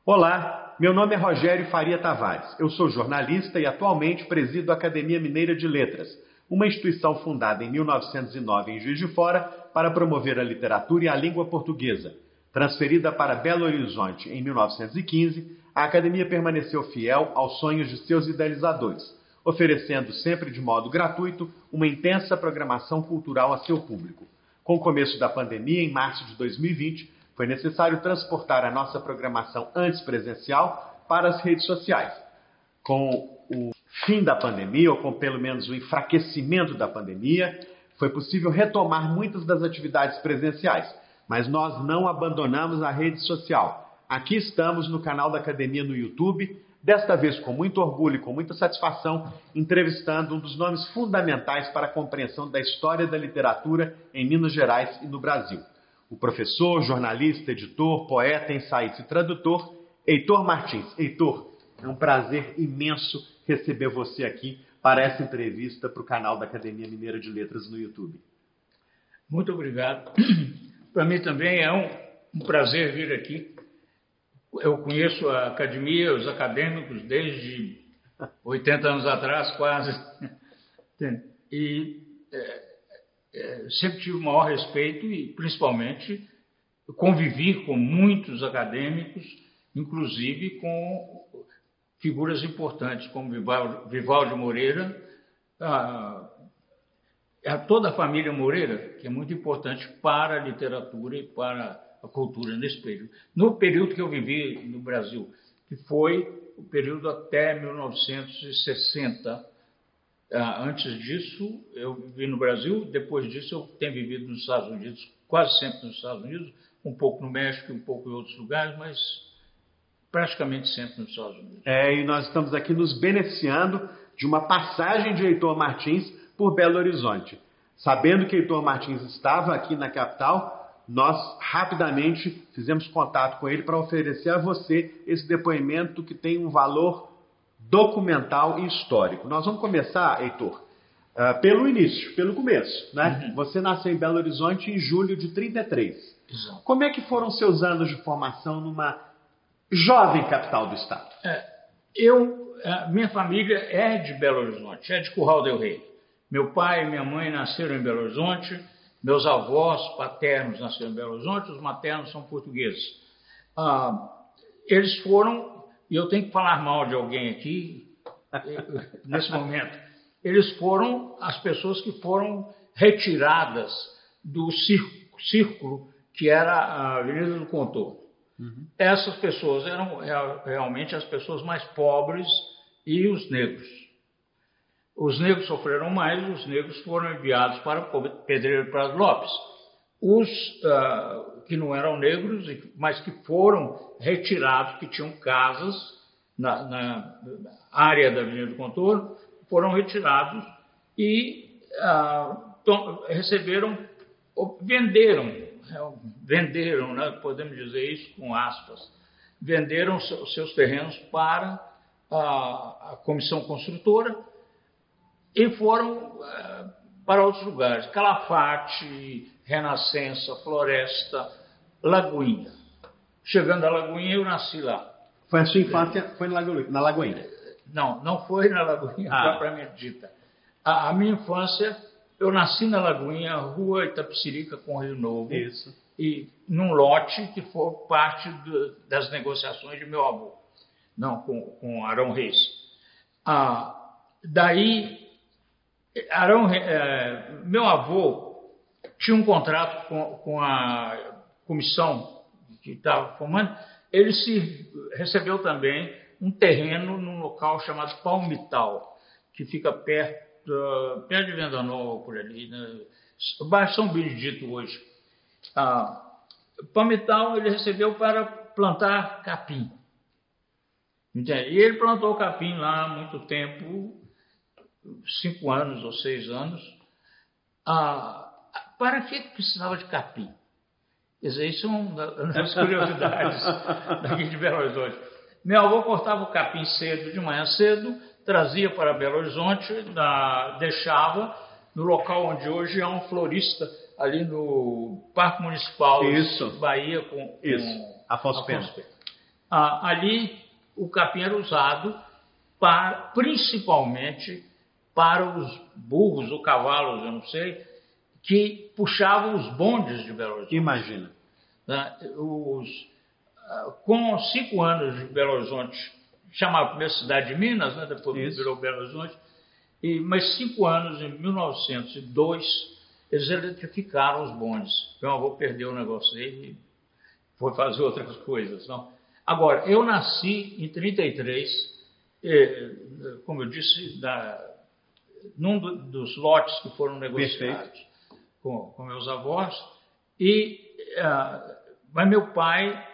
Olá, meu nome é Rogério Faria Tavares. Eu sou jornalista e atualmente presido a Academia Mineira de Letras, uma instituição fundada em 1909 em Juiz de Fora para promover a literatura e a língua portuguesa. Transferida para Belo Horizonte em 1915, a Academia permaneceu fiel aos sonhos de seus idealizadores, oferecendo sempre de modo gratuito uma intensa programação cultural a seu público. Com o começo da pandemia, em março de 2020, foi necessário transportar a nossa programação antes presencial para as redes sociais. Com o fim da pandemia, ou com pelo menos o enfraquecimento da pandemia, foi possível retomar muitas das atividades presenciais, mas nós não abandonamos a rede social. Aqui estamos no canal da Academia no YouTube, desta vez com muito orgulho e com muita satisfação, entrevistando um dos nomes fundamentais para a compreensão da história da literatura em Minas Gerais e no Brasil. O professor, jornalista, editor, poeta, ensaísta e tradutor, Heitor Martins. Heitor, é um prazer imenso receber você aqui para essa entrevista para o canal da Academia Mineira de Letras no YouTube. Muito obrigado. Para mim também é um prazer vir aqui. Eu conheço a academia, os acadêmicos, desde 80 anos atrás, quase. E sempre tive o maior respeito e, principalmente, convivi com muitos acadêmicos, inclusive com figuras importantes, como Vivaldi Moreira, toda a família Moreira, que é muito importante para a literatura e para a cultura nesse período. No período que eu vivi no Brasil, que foi o período até 1960. Antes disso, eu vivi no Brasil. Depois disso, eu tenho vivido nos Estados Unidos, quase sempre nos Estados Unidos, um pouco no México, um pouco em outros lugares, mas praticamente sempre nos Estados Unidos. E nós estamos aqui nos beneficiando de uma passagem de Heitor Martins por Belo Horizonte. Sabendo que Heitor Martins estava aqui na capital, nós rapidamente fizemos contato com ele para oferecer a você esse depoimento que tem um valor documental e histórico. Nós vamos começar, Heitor, pelo início, pelo começo, né? Uhum. Você nasceu em Belo Horizonte em julho de 33. Exato. Como é que foram seus anos de formação numa jovem capital do estado? Minha família é de Belo Horizonte, é de Curral del Rei. Meu pai e minha mãe nasceram em Belo Horizonte, meus avós paternos nasceram em Belo Horizonte, os maternos são portugueses. Eles foram, e eu tenho que falar mal de alguém aqui, nesse momento, eles foram as pessoas que foram retiradas do círculo que era a Avenida do Contorno. Uhum. Essas pessoas eram realmente as pessoas mais pobres e os negros. Os negros sofreram mais, os negros foram enviados para Pedreiro Prado Lopes. Os que não eram negros, mas que foram retirados, que tinham casas na área da Avenida do Contorno, foram retirados e venderam, né, podemos dizer isso com aspas, venderam os seus terrenos para a comissão construtora e foram para outros lugares, Calafate, Renascença, Floresta, Lagoinha. Chegando à Lagoinha, eu nasci lá. Foi a sua infância, foi na Lagoinha? Não foi na Lagoinha propriamente dita. A minha infância, eu nasci na Lagoinha, Rua Itapecerica com Rio Novo. Isso. E num lote que foi parte das negociações de meu avô, com Arão Reis. Daí, meu avô tinha um contrato com a comissão que estava formando. Ele recebeu também um terreno num local chamado Palmital, que fica perto de Venda Nova, por ali, né? Baixo São Benedito hoje. Palmital ele recebeu para plantar capim. Entende? E ele plantou capim lá há muito tempo, 5 anos ou 6 anos. Para que precisava de capim? Quer dizer, isso é uma das curiosidades daqui de Belo Horizonte. Meu avô cortava o capim cedo, de manhã cedo, trazia para Belo Horizonte, deixava no local onde hoje é um florista, ali no Parque Municipal Isso. Bahia Afonso Pena. Ali o capim era usado principalmente para os burros ou cavalos, eu não sei, que puxavam os bondes de Belo Horizonte. Imagina. Com 5 anos de Belo Horizonte, chamava primeiro Cidade de Minas, né? Depois virou Belo Horizonte, mas 5 anos, em 1902, eles eletrificaram os bondes. Meu avô perdeu o negócio dele e foi fazer outras coisas. Não? Agora, eu nasci em 33, como eu disse, num dos lotes que foram negociados com meus avós, mas meu pai,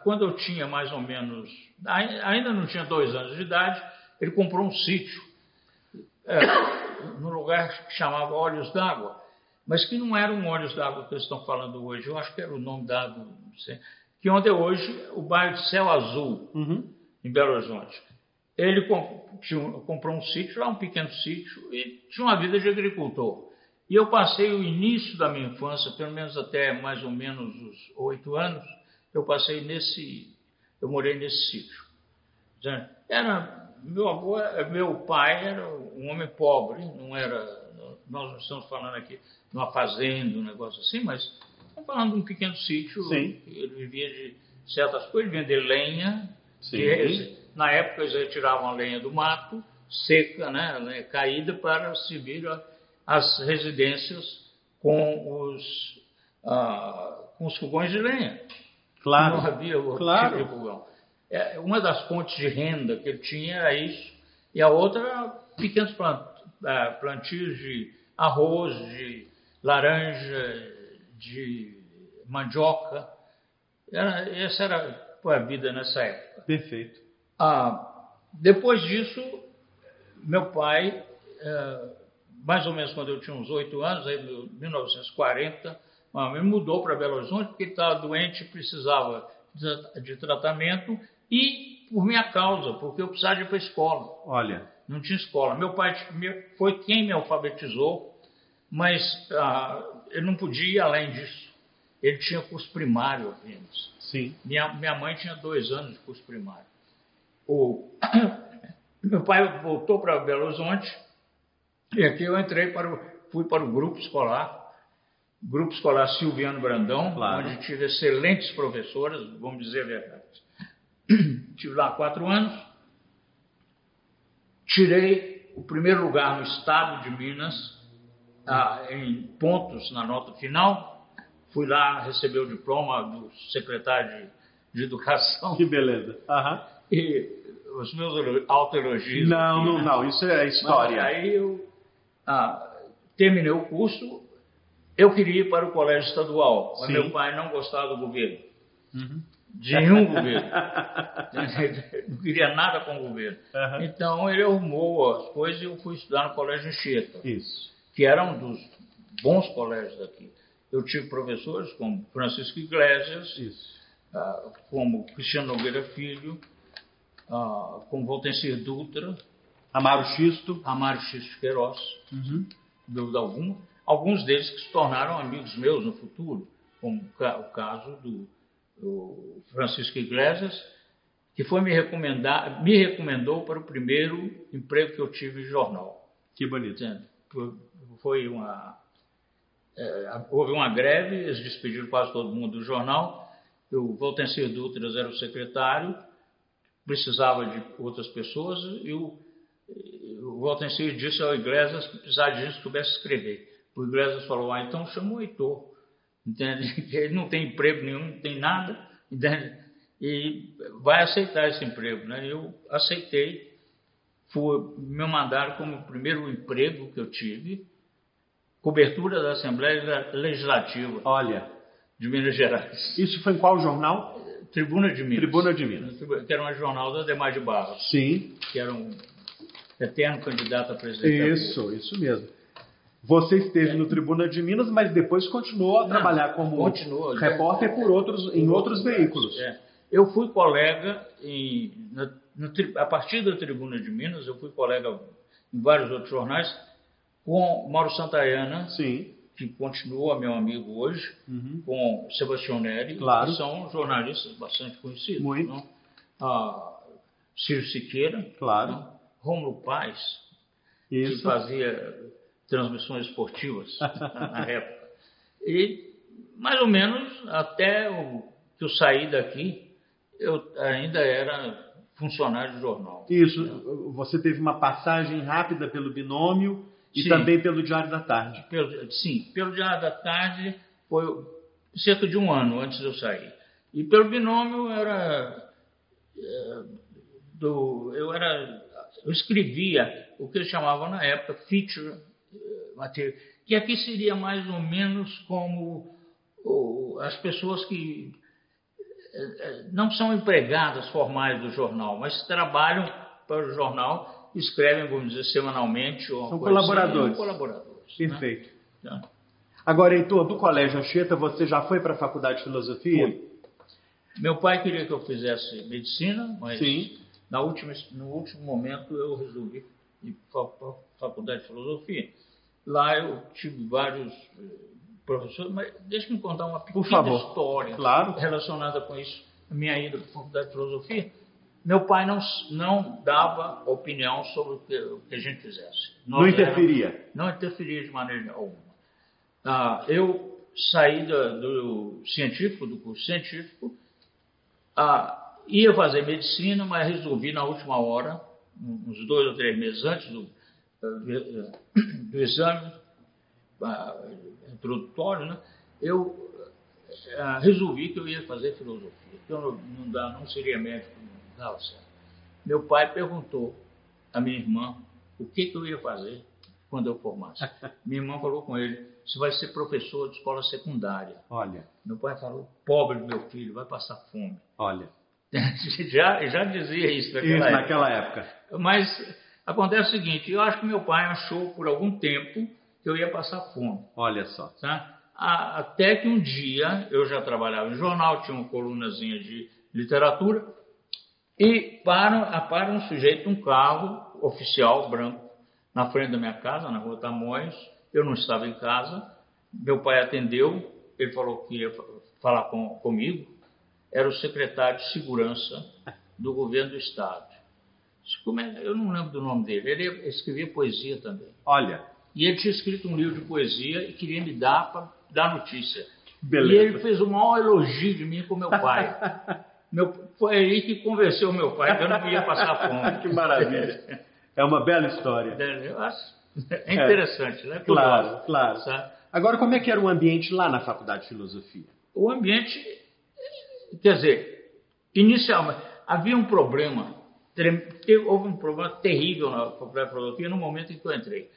quando eu tinha mais ou menos, ainda não tinha 2 anos de idade, ele comprou um sítio num lugar que chamava Olhos d'Água, mas que não era um Olhos d'Água que eles estão falando hoje, eu acho que era o nome dado, não sei, que onde é hoje o bairro de Céu Azul, em Belo Horizonte. Ele comprou um sítio, lá um pequeno sítio, e tinha uma vida de agricultor. E eu passei o início da minha infância, pelo menos até mais ou menos os 8 anos, eu morei nesse sítio. Meu pai era um homem pobre, nós não estamos falando aqui de uma fazenda, um negócio assim, mas estamos falando de um pequeno sítio. Sim. Ele vivia de certas coisas, ele vender lenha. Na época eles retiravam a lenha do mato, seca, né, caída, para servir as residências com os fogões de lenha. Claro. Não havia outro tipo de fogão. Uma das fontes de renda que ele tinha era isso, e a outra era pequenos plantios de arroz, de laranja, de mandioca. Essa era a vida nessa época. Perfeito. Depois disso, meu pai, mais ou menos quando eu tinha uns 8 anos, aí em 1940, ele mudou para Belo Horizonte porque ele estava doente e precisava de tratamento, e por minha causa, porque eu precisava ir para a escola. Olha. Não tinha escola. Meu pai foi quem me alfabetizou, mas ele não podia ir além disso. Ele tinha curso primário apenas. Sim. Minha mãe tinha 2 anos de curso primário. Meu pai voltou para Belo Horizonte, e aqui eu fui para o grupo escolar Silviano Brandão, claro, onde tive excelentes professoras, vamos dizer a verdade. Tive lá 4 anos, tirei o primeiro lugar no estado de Minas, em pontos na nota final, fui lá receber o diploma do secretário de Educação. Que beleza. E os meus autoelogios. Não, isso é história. Mas aí eu terminei o curso, eu queria ir para o colégio estadual, mas meu pai não gostava do governo. De nenhum governo. Não queria nada com o governo. Então ele arrumou as coisas e eu fui estudar no colégio Anchieta, que era um dos bons colégios daqui. Eu tive professores como Francisco Iglesias, como Cristiano Nogueira Filho, como Voltencir Dutra, Amaro Xisto Queiroz, dúvida alguma. Alguns deles que se tornaram amigos meus no futuro, como o caso do Francisco Iglesias, que me recomendou para o primeiro emprego que eu tive em jornal. Que bonito. Houve uma greve, eles despediram quase todo mundo do jornal. O Voltencir Dutra era o secretário, precisava de outras pessoas, e o Voltencir disse ao Iglesias que precisava de gente que soubesse escrever. O Iglesias falou, então chama o Heitor, entende? Ele não tem emprego nenhum, não tem nada, entende? E vai aceitar esse emprego, né? Eu aceitei, me mandaram como primeiro emprego que eu tive, cobertura da Assembleia Legislativa. Olha, de Minas Gerais. Isso foi em qual jornal? Tribuna de Minas. Tribuna de Minas. Que era um jornal do Ademar de Barros. Sim. Que era um eterno candidato a presidente. Isso mesmo. Você esteve no Tribuna de Minas, mas depois continuou a trabalhar como repórter em outros veículos. Eu fui colega, a partir da Tribuna de Minas, eu fui colega em vários outros jornais, com Mauro Santayana, sim, que continua meu amigo hoje, com Sebastião Neri, claro, que são jornalistas bastante conhecidos. Muito. Não? Ciro Siqueira, Claro. Né? Rômulo Paz, Isso. que fazia transmissões esportivas na época. E, mais ou menos, até que eu saí daqui, eu ainda era funcionário do jornal. Isso. Né? Você teve uma passagem rápida pelo Binômio e Sim. também pelo Diário da Tarde. Pelo Diário da Tarde foi cerca de um ano antes de eu sair. E pelo Binômio eu escrevia o que eles chamavam na época feature material, que aqui seria mais ou menos como as pessoas que não são empregadas formais do jornal, mas trabalham para o jornal, escrevem, vamos dizer, semanalmente. Ou são colaboradores. Assim, colaboradores. Perfeito. Né? Agora, Heitor, do Colégio Anchieta, você já foi para a Faculdade de Filosofia? Fui. Meu pai queria que eu fizesse medicina, mas Sim. no último momento eu resolvi ir para a Faculdade de Filosofia. Lá eu tive vários professores, mas deixa-me contar uma pequena história relacionada com isso, a minha ida para a Faculdade de Filosofia. Meu pai não dava opinião sobre o que a gente fizesse. Não interferia? Não interferia de maneira alguma. Eu saí do curso científico, ia fazer medicina, mas resolvi na última hora, uns 2 ou 3 meses antes do exame introdutório, né, eu resolvi que eu ia fazer filosofia, que eu não seria médico, não dava certo. Meu pai perguntou à minha irmã o que eu ia fazer quando eu formasse. Minha irmã falou com ele: você vai ser professor de escola secundária. Olha. Meu pai falou: pobre meu filho, vai passar fome. Olha. já dizia isso naquela época. Mas acontece o seguinte: eu acho que meu pai achou por algum tempo que eu ia passar fome. Olha só. Tá? Até que um dia eu já trabalhava em jornal, tinha uma colunazinha de literatura, e para um sujeito, um carro oficial branco, na frente da minha casa, na Rua Tamoios. Eu não estava em casa, meu pai atendeu, ele falou que ia falar comigo, era o secretário de Segurança do governo do Estado. Eu não lembro do nome dele, ele escrevia poesia também. Olha. E ele tinha escrito um livro de poesia e queria me dar para dar notícia. Beleza. E ele fez o maior elogio de mim com meu pai. Foi aí que convenceu meu pai que eu não ia passar fome. Que maravilha. É uma bela história. Eu acho. É interessante, né? Claro, claro. Sabe? Agora, como é que era o ambiente lá na Faculdade de Filosofia? O ambiente, quer dizer, inicialmente, havia um problema, houve um problema terrível na Faculdade de Filosofia no momento em que eu entrei.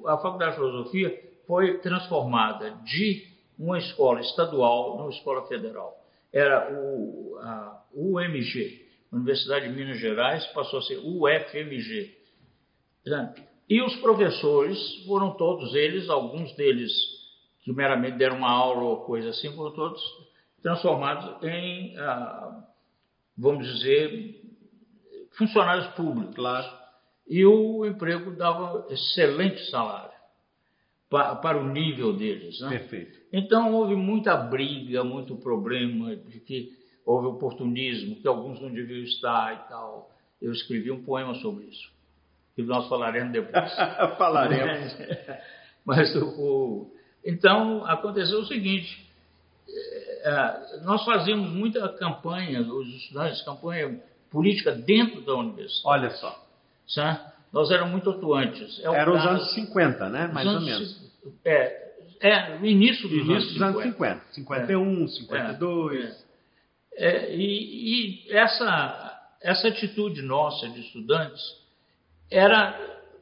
A Faculdade de Filosofia foi transformada de uma escola estadual numa escola federal. Era a UMG, Universidade de Minas Gerais, passou a ser UFMG. E os professores foram todos eles, alguns deles que meramente deram uma aula ou coisa assim, foram todos transformados em, vamos dizer, funcionários públicos. Claro. E o emprego dava excelente salário para o nível deles. Né? Perfeito. Então houve muita briga, muito problema, de que houve oportunismo, que alguns não deviam estar e tal. Eu escrevi um poema sobre isso, que nós falaremos depois. Falaremos. Mas então aconteceu o seguinte: nós fazíamos muita campanha, os estudantes, campanha política dentro da universidade. Olha só. Nós éramos muito atuantes. Eram os anos 50, né? Mais ou menos. No início dos anos 50. 51, 52. E essa atitude nossa de estudantes era,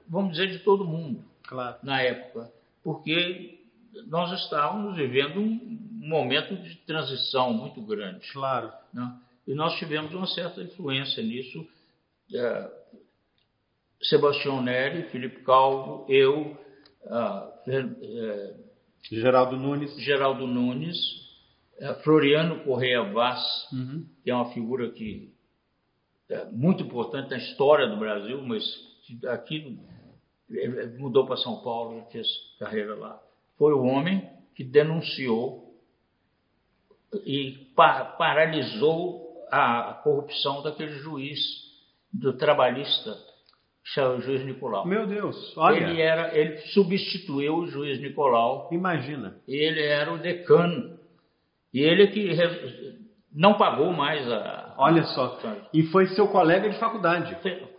vamos dizer, de todo mundo. Claro. Na época. Porque nós estávamos vivendo um momento de transição muito grande. Claro. Né? E nós tivemos uma certa influência nisso. Sebastião Neri, Felipe Calvo, eu, Geraldo Nunes, Floriano Correia Vaz, que é uma figura que é muito importante na história do Brasil, mas aqui mudou para São Paulo, fez carreira lá. Foi o homem que denunciou e paralisou a corrupção daquele juiz do trabalhista, o juiz Nicolau. Meu Deus, olha. Ele substituiu o juiz Nicolau. Imagina. Ele era o decano. E ele que não pagou mais a... Olha só. E foi seu colega de faculdade.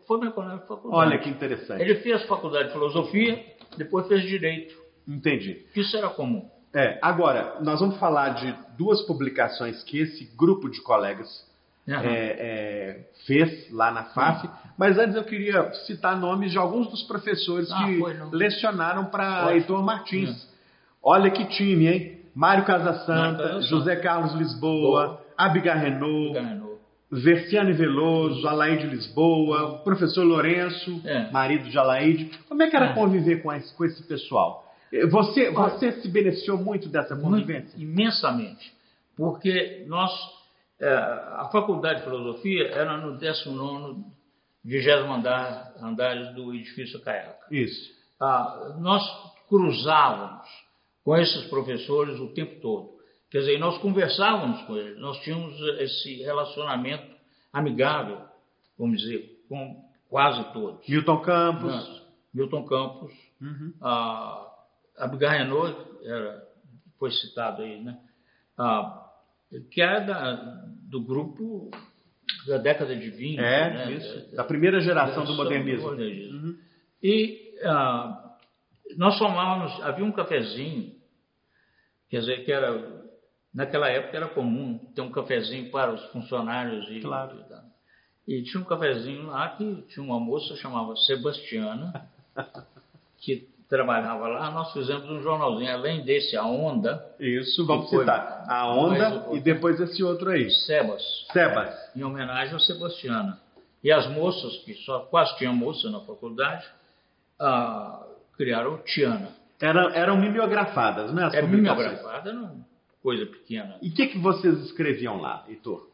Foi meu colega de faculdade. Olha que interessante. Ele fez faculdade de filosofia, depois fez direito. Entendi. Isso era comum. Agora, nós vamos falar de duas publicações que esse grupo de colegas fez lá na FAF, mas antes eu queria citar nomes de alguns dos professores que lecionaram para Heitor Martins. Olha que time, hein? Mário Casasanta, José Carlos Lisboa, Abigar Renault, Versiane Veloso, Alaide Lisboa, o professor Lourenço, marido de Alaide. Como é que era conviver com esse pessoal? Você se beneficiou muito dessa convivência? Imensamente, porque a Faculdade de Filosofia era no 19º, 20º andares do edifício Caiaca. Isso. Nós cruzávamos com esses professores o tempo todo. Quer dizer, nós conversávamos com eles, nós tínhamos esse relacionamento amigável, vamos dizer, com quase todos. Milton Campos. Uhum. Abigar Renault foi citado aí, né? Que era do grupo da década de 20. Né? Isso. Da primeira geração do modernismo. Uhum. E nós formávamos, havia um cafezinho, quer dizer, que era, naquela época era comum ter um cafezinho para os funcionários. Claro. E tinha um cafezinho lá que tinha uma moça chamava Sebastiana, que trabalhava lá. Nós fizemos um jornalzinho, além desse, A Onda. Isso, vamos citar. A Onda e depois esse outro aí. Sebas. Em homenagem a Sebastiana. E as moças, que quase tinha moça na faculdade, criaram Tiana. Eram mimeografadas, né? Era mimeografada, era uma coisa pequena. E o que vocês escreviam lá, Heitor?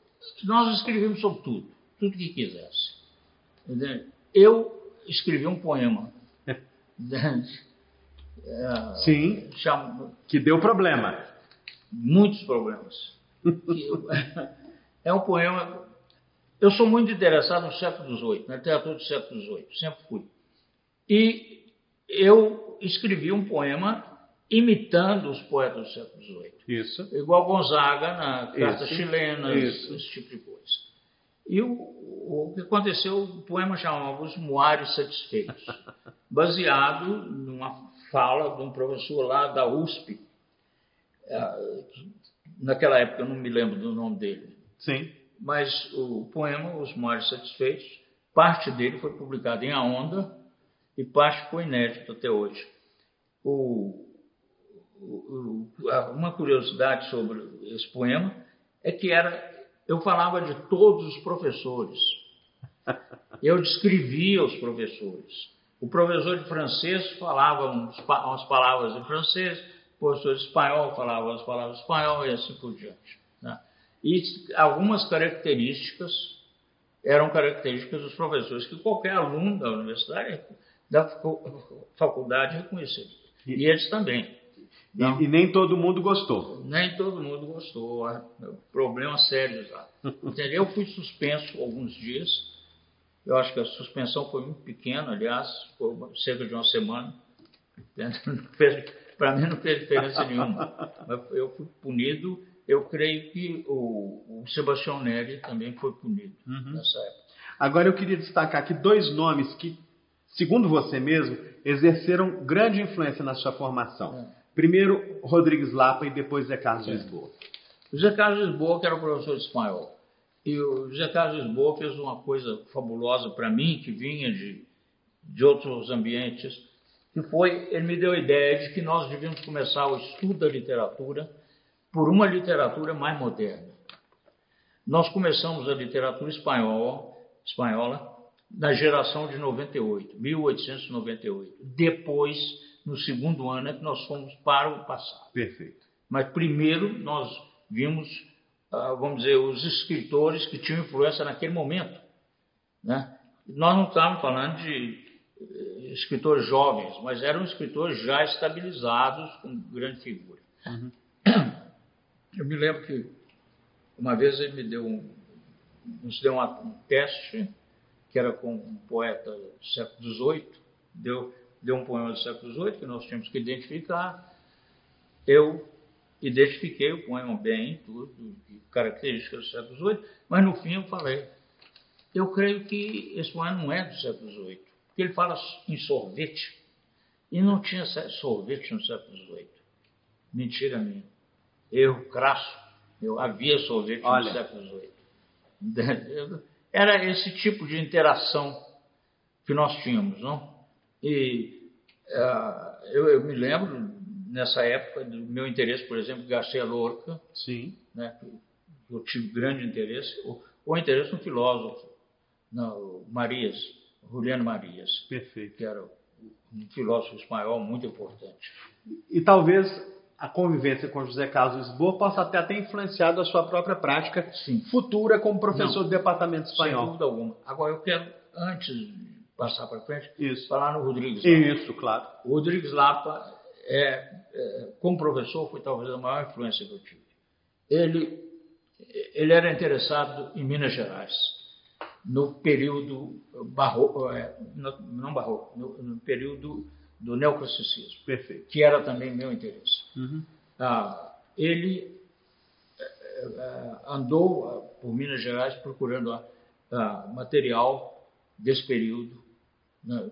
Nós escrevíamos sobre tudo que quisesse. Eu escrevi um poema. Sim, que deu problema. Muitos problemas. É um poema... Eu sou muito interessado no século XVIII, na literatura do século XVIII, sempre fui. E eu escrevi um poema imitando os poetas do século XVIII. Isso. Igual Gonzaga na Carta Chilena, esse tipo de coisa. E o que aconteceu, o poema chamava Os Muares Satisfeitos, baseado numa fala de um professor lá da USP. Naquela época eu não me lembro do nome dele. Sim. Mas o poema Os Muares Satisfeitos, parte dele foi publicado em A Onda e parte ficou inédito até hoje. Uma curiosidade sobre esse poema é que eu falava de todos os professores. Eu descrevia os professores. O professor de francês falava umas palavras em francês, o professor de espanhol falava as palavras em espanhol e assim por diante. Né? E algumas características eram características dos professores que qualquer aluno da universidade, da faculdade reconheceria. E eles também. E nem todo mundo gostou. Nem todo mundo gostou. Problemas sérios lá. Entendeu? Eu fui suspenso alguns dias. Eu acho que a suspensão foi muito pequena, aliás, foi cerca de uma semana. Para mim não fez diferença nenhuma. Mas eu fui punido. Eu creio que o Sebastião Neri também foi punido nessa época. Agora eu queria destacar aqui dois nomes que, segundo você mesmo, exerceram grande influência na sua formação. Primeiro, Rodrigues Lapa e depois Zé Carlos Lisboa. O Zé Carlos Lisboa, que era o professor de espanhol. E o Zé Carlos Lisboa fez uma coisa fabulosa para mim, que vinha de outros ambientes, que foi, ele me deu a ideia de que nós devíamos começar o estudo da literatura por uma literatura mais moderna. Nós começamos a literatura espanhola na geração de 1898. Depois, no segundo ano, é que nós fomos para o passado. Perfeito. Mas primeiro nós vimos, vamos dizer, os escritores que tinham influência naquele momento. Né? Nós não estávamos falando de escritores jovens, mas eram escritores já estabilizados, com grande figura. Eu me lembro que uma vez ele me deu nos deu um teste, que era com um poeta do século XVIII, deu um poema do século XVIII que nós tínhamos que identificar. Eu identifiquei o poema bem, tudo, características do século XVIII, mas no fim eu falei, eu creio que esse poema não é do século XVIII, porque ele fala em sorvete, e não tinha sorvete no século XVIII. Mentira minha. Erro crasso. Havia sorvete no século XVIII. Era esse tipo de interação que nós tínhamos, não? E eu me lembro, nessa época, do meu interesse, por exemplo, em Garcia Lorca. Sim. Né, eu tive grande interesse, ou interesse no filósofo, no Juliano Marias. Perfeito. Que era um filósofo espanhol muito importante. E talvez a convivência com José Carlos Lisboa possa até influenciado a sua própria prática futura como professor do departamento espanhol. Sem dúvida alguma. Agora, eu quero, antes de passar para frente, falar no Rodrigues Lapa. Isso, claro. O Rodrigues Lapa, como professor, foi talvez a maior influência que eu tive. Ele era interessado em Minas Gerais, no período barroco, não barroco, no período do neoclassicismo, perfeito, que era também meu interesse. Uhum. Ele andou por Minas Gerais procurando material desse período. Né?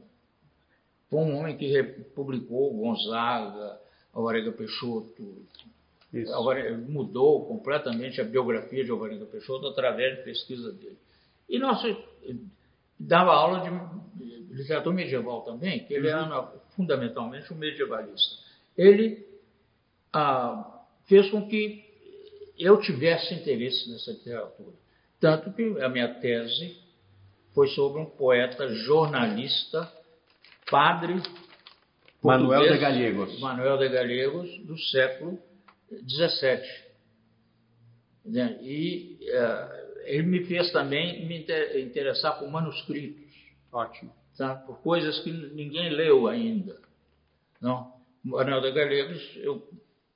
Foi um homem que publicou Gonzaga, Alvarenga Peixoto. Mudou completamente a biografia de Alvarenga Peixoto através de pesquisa dele. E nós dava aula de literatura medieval também, que ele era fundamentalmente um medievalista. Ele fez com que eu tivesse interesse nessa literatura. Tanto que a minha tese foi sobre um poeta jornalista, padre Manuel de Gallegos. Manuel de Gallegos, do século XVII. E ele me fez também me interessar por manuscritos. Ótimo. Tá? Por coisas que ninguém leu ainda. Não? Manuel de Gallegos, eu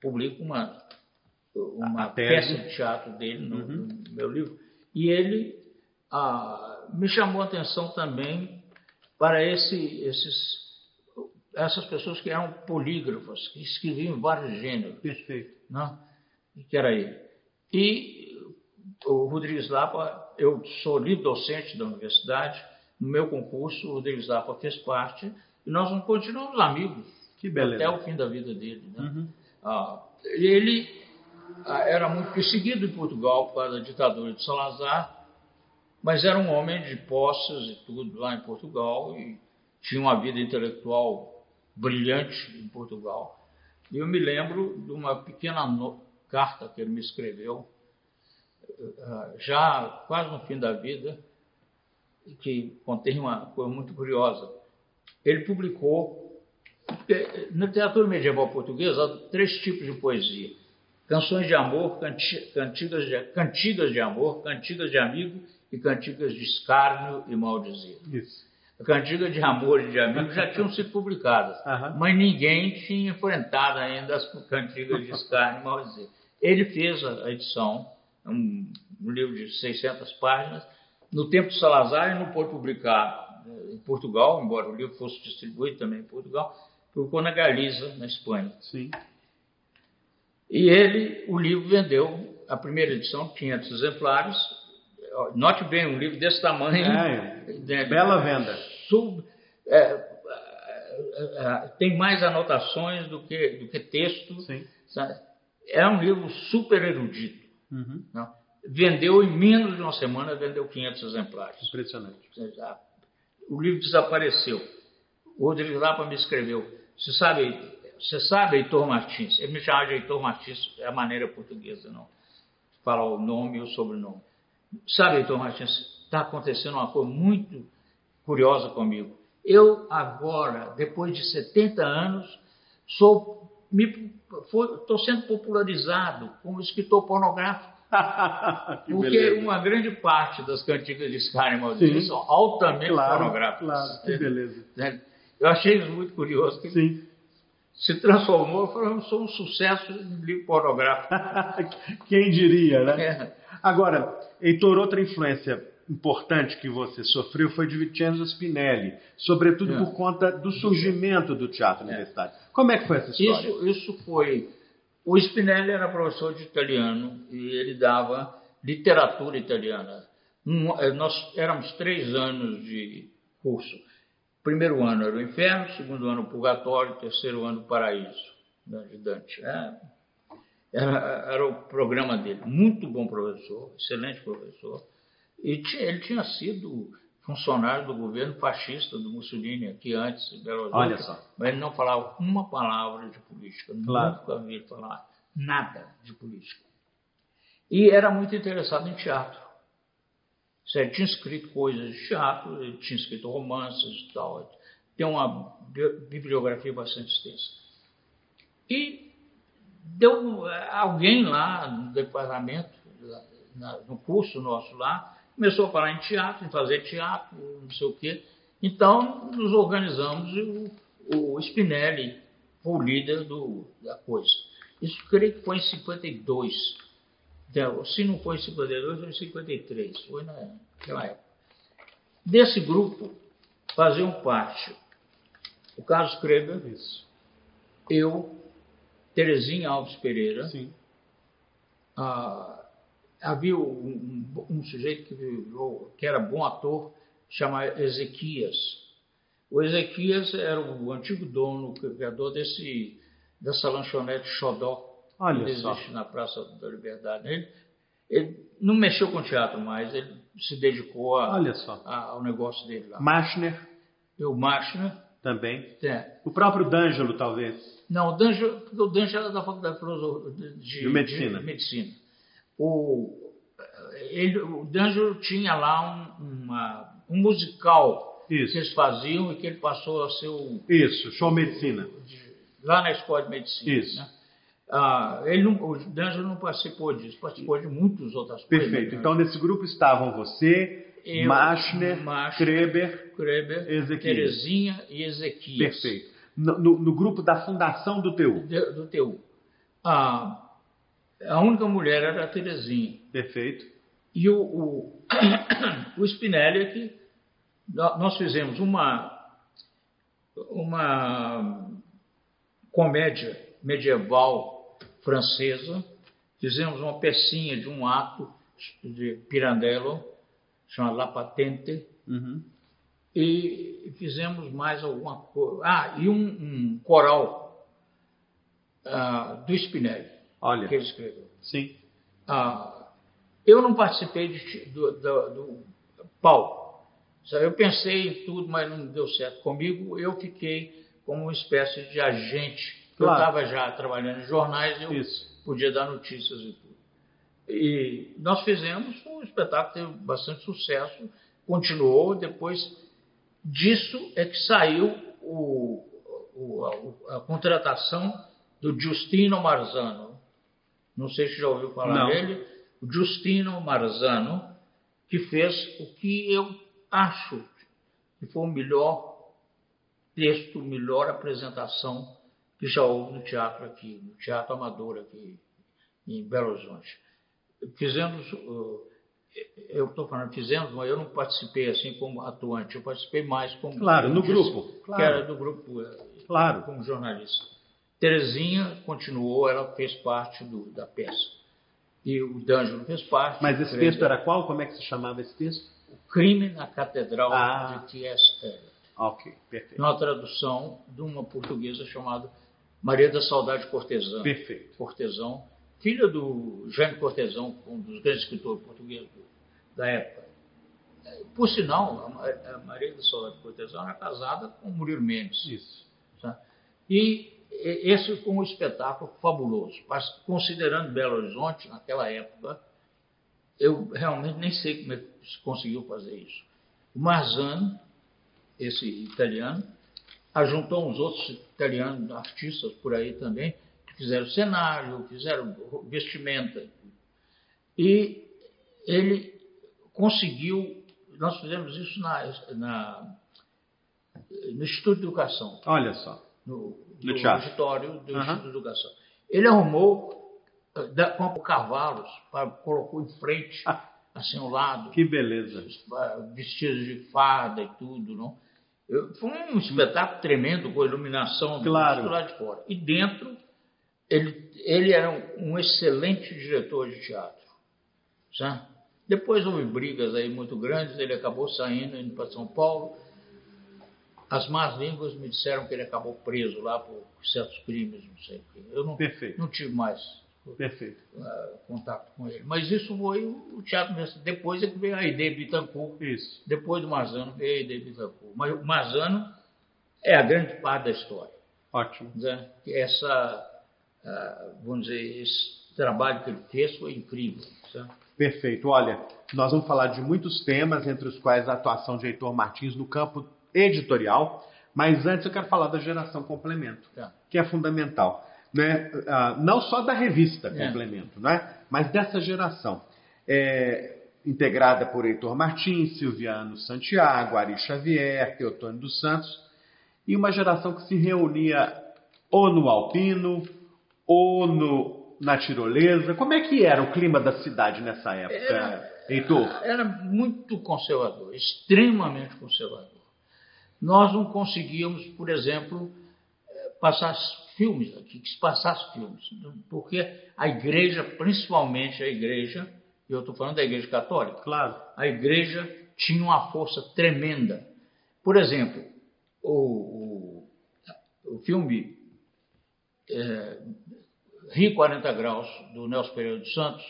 publico uma peça de teatro dele no meu livro. E ele me chamou a atenção também para essas pessoas que eram polígrafas, que escreviam em vários gêneros. Perfeito. Não? Que era ele. E o Rodrigues Lapa, eu sou livre docente da universidade, no meu concurso o Rodrigues Lapa fez parte, e nós continuamos amigos. Que beleza. Até o fim da vida dele. Né? Ele era muito perseguido em Portugal por causa da ditadura de Salazar, mas era um homem de posses e tudo lá em Portugal, e tinha uma vida intelectual brilhante em Portugal. E eu me lembro de uma pequena carta que ele me escreveu, já quase no fim da vida, que contém uma coisa muito curiosa. Ele publicou, na literatura medieval portuguesa, há 3 tipos de poesia: canções de amor, cantigas de amor, cantigas de amigo e cantigas de escárnio e maldizer. Isso. A cantiga de amor e de amigo já tinham sido publicadas, mas ninguém tinha enfrentado ainda as cantigas de escárnio e maldizer. Ele fez a edição, um livro de 600 páginas, no tempo de Salazar, e não pôde publicar em Portugal, embora o livro fosse distribuído também em Portugal, publicou na Galiza, na Espanha. Sim. E o livro vendeu, a primeira edição, 500 exemplares. Note bem, um livro desse tamanho. Bela venda. Tem mais anotações do que texto. Sim. É um livro super erudito. Não? Vendeu em menos de uma semana, vendeu 500 exemplares. Impressionante. O livro desapareceu. O Rodrigues Lapa me escreveu: você sabe, Heitor Martins? Ele me chamava de Heitor Martins, é a maneira portuguesa, não fala o nome e o sobrenome. Sabe, Heitor Martins, está acontecendo uma coisa muito curiosa comigo. Eu agora, depois de 70 anos, estou sendo popularizado como escritor pornográfico. Porque beleza. Uma grande parte das cantigas de escárnio e maldizer são altamente pornográficas. Claro, que beleza. Eu achei isso muito curioso. Que se transformou, eu sou um sucesso em livro pornográfico. Quem diria, né? Agora, Heitor, outra influência importante que você sofreu foi de Vincenzo Spinelli, sobretudo por conta do surgimento do teatro universitário. Como é que foi essa história? Isso foi... O Spinelli era professor de italiano e ele dava literatura italiana. Nós éramos 3 anos de curso. Primeiro ano era o Inferno, segundo ano o Purgatório, terceiro ano o Paraíso, de Dante. Era o programa dele. Muito bom professor, excelente professor. E ele tinha sido funcionário do governo fascista do Mussolini aqui antes, em Belo Horizonte. Olha só. Mas ele não falava uma palavra de política. Claro. Nunca vi ele falar nada de política. E era muito interessado em teatro. Ele tinha escrito coisas de teatro, ele tinha escrito romances e tal. Tem uma bibliografia bastante extensa. E deu alguém lá no departamento, no curso nosso lá, começou a falar em teatro, em fazer teatro, não sei o quê. Então, nos organizamos e o Spinelli foi o líder da coisa. Isso creio que foi em 52. Se não foi em 52, foi em 53. Foi naquela época. Desse grupo faziam parte o Carlos Kreber, eu, Terezinha Alves Pereira. Sim. Havia um sujeito que era bom ator, chamado Ezequias. O Ezequias era o antigo dono, criador dessa lanchonete Xodó, que existe na Praça da Liberdade. Ele não mexeu com teatro mais, ele se dedicou ao negócio dele lá. Machner. O Machner. Também. O próprio D'Angelo, talvez. Não, o D'Angelo era da Faculdade de Medicina. O D'Angelo tinha lá um musical que eles faziam e que ele passou a ser Show Medicina. Lá na Escola de Medicina. Isso. Né? O D'Angelo não participou disso, participou de muitas outras coisas. Perfeito. Então, nesse grupo estavam você, Machner, Kreber, Ezequias. Terezinha e Ezequias. Perfeito. No grupo da fundação do TU. Do TU. A única mulher era a Terezinha. Perfeito. E o Spinelli é que nós fizemos uma comédia medieval francesa, fizemos uma pecinha de um ato de Pirandello, chamado La Patente, e fizemos mais alguma coisa. E um coral do Spinelli. Olha. Que ele escreveu. Sim. Eu não participei do palco. Eu pensei em tudo, mas não deu certo comigo. Eu fiquei como uma espécie de agente. Claro. Eu estava já trabalhando em jornais e eu podia dar notícias e tudo. E nós fizemos um espetáculo que teve bastante sucesso, continuou. Depois disso é que saiu a contratação do Giustino Marzano. Não sei se já ouviu falar dele. O Giustino Marzano, que fez o que eu acho que foi o melhor texto, melhor apresentação que já houve no teatro aqui, no teatro amador aqui em Belo Horizonte. Fizemos, eu estou falando fizemos, mas eu não participei assim como atuante, eu participei mais como... Claro, no grupo. Que era do grupo, claro, como jornalista. Terezinha continuou, ela fez parte da peça. E o D'Angelo fez parte. Mas esse texto era qual? Como é que se chamava esse texto? O Crime na Catedral de T.S. Eliot. Ok, perfeito. Uma tradução de uma portuguesa chamada Maria da Saudade Cortesã. Perfeito. Cortesão, filha do Jânio Cortesão, um dos grandes escritores portugueses da época. Por sinal, a Maria da Saudade Cortesão era casada com Murilo Mendes. Isso. Tá? E esse foi um espetáculo fabuloso. Mas, considerando Belo Horizonte, naquela época, eu realmente nem sei como é que se conseguiu fazer isso. O Marzano, esse italiano, ajuntou uns outros italianos, artistas por aí também, que fizeram cenário, fizeram vestimenta. E ele conseguiu... Nós fizemos isso no Instituto de Educação. Olha só. No auditório do Instituto de Educação. Ele arrumou comprou cavalos, colocou em frente, assim, ao lado. Que beleza. Vestidos de farda e tudo, não? Foi um espetáculo tremendo, com a iluminação do lado de fora. E dentro, ele era um excelente diretor de teatro. Sabe? Depois houve brigas aí muito grandes, ele acabou saindo, indo para São Paulo. As más línguas me disseram que ele acabou preso lá por certos crimes, não sei o quê. Eu não tive mais contato com ele. Mas isso foi o teatro mesmo. Depois é que veio a Aide Bittencourt. Isso. Depois do Marzano veio a Aide Bittencourt. Mas o Marzano é a grande parte da história. Ótimo. Né? Vamos dizer, esse trabalho que ele fez foi incrível. Sabe? Perfeito. Olha, nós vamos falar de muitos temas, entre os quais a atuação de Heitor Martins no campo editorial, mas antes eu quero falar da geração Complemento, que é fundamental. Né? Não só da revista Complemento, né? Mas dessa geração. Integrada por Heitor Martins, Silviano Santiago, Ari Xavier, Teotônio dos Santos, e uma geração que se reunia ou no Alpino, ou na tirolesa. Como é que era o clima da cidade nessa época, Heitor? Era muito conservador, extremamente conservador. Nós não conseguíamos, por exemplo, passar filmes aqui, que se passasse filmes, porque a igreja, principalmente a igreja, eu estou falando da igreja católica, a igreja tinha uma força tremenda. Por exemplo, o filme Rio 40 Graus, do Nelson Pereira dos Santos,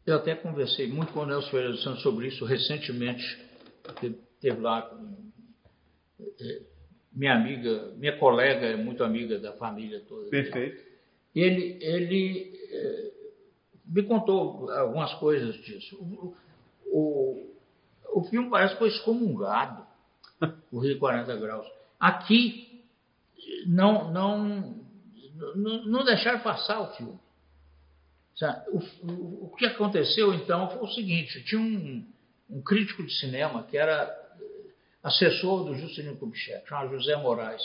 eu até conversei muito com o Nelson Pereira dos Santos sobre isso recentemente, porque teve lá minha colega é muito amiga da família toda. Perfeito. Ele me contou algumas coisas disso. O filme parece que foi excomungado, o Rio 40 Graus. Aqui não deixaram passar o filme. O que aconteceu, então, foi o seguinte: tinha um crítico de cinema que era assessor do Juscelino Kubitschek, chamado José Moraes.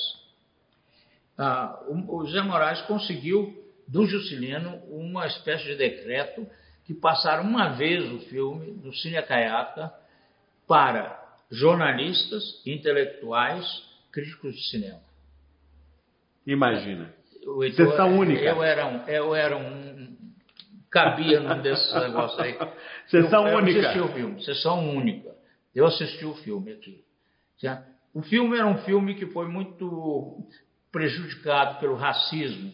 O José Moraes conseguiu do Juscelino uma espécie de decreto que passaram uma vez o filme do Cine Caiaca para jornalistas, intelectuais, críticos de cinema. Imagina. Sessão única. Eu era cabia num desses negócios aí. Sessão única. Eu assisti o filme, sessão única. Eu assisti o filme aqui. O filme era um filme que foi muito prejudicado pelo racismo,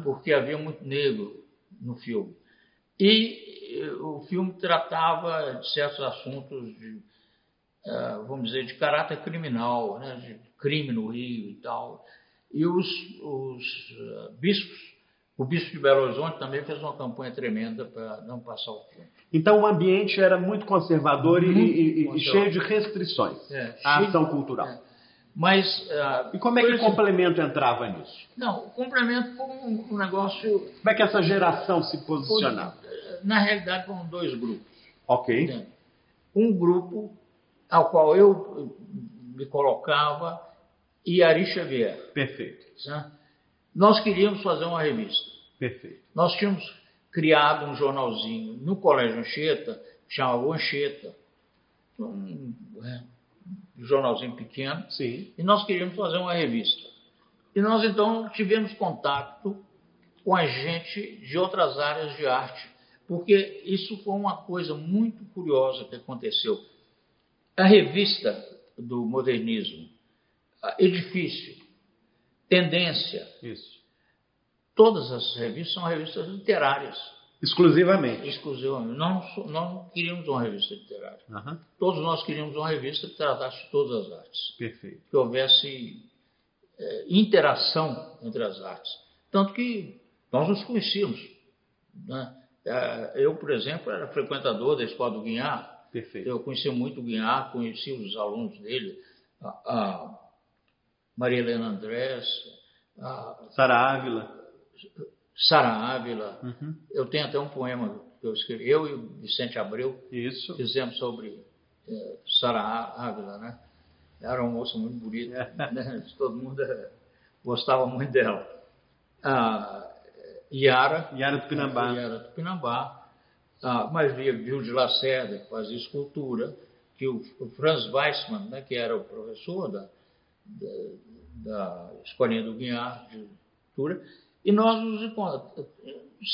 porque havia muito negro no filme. E o filme tratava de certos assuntos vamos dizer, de caráter criminal, né, de crime no Rio e tal. E os bispos, o bispo de Belo Horizonte também fez uma campanha tremenda para não passar o filme. Então o ambiente era muito conservador e cheio de restrições à ação cultural. Mas, e como é que o Complemento entrava nisso? Não, o Complemento foi um negócio... Como é que essa geração se posicionava? Na realidade foram dois grupos. Ok. Entende? Um grupo ao qual eu me colocava e Ari Xavier. Perfeito. Certo? Nós queríamos fazer uma revista. Perfeito. Nós tínhamos criado um jornalzinho no Colégio Anchieta, que chamava Anchieta, um jornalzinho pequeno, sim. E nós queríamos fazer uma revista. E nós, então, tivemos contato com a gente de outras áreas de arte, porque isso foi uma coisa muito curiosa que aconteceu. A revista do modernismo, Edifício, Tendência, isso. Todas as revistas são revistas literárias. Exclusivamente. Exclusivamente. Não queríamos uma revista literária. Uhum. Todos nós queríamos uma revista que tratasse todas as artes. Perfeito. Que houvesse interação entre as artes. Tanto que nós nos conhecíamos. Né? Eu, por exemplo, era frequentador da Escola do Guinhar. Perfeito. Eu conhecia muito o Guinhar, conhecia os alunos dele, a Maria Helena Andrés, Sara Ávila. Uhum. Eu tenho até um poema que eu escrevi, eu e o Vicente Abreu, isso. Fizemos sobre Sara Ávila, né? Era uma moça muito bonita, né? Todo mundo gostava muito dela. Iara. Iara Tupinambá. Iara Tupinambá. Mas viu de Lacerda, que fazia escultura, que o Franz Weissmann, né, que era o professor da Escolinha do Guiar de escultura, e nós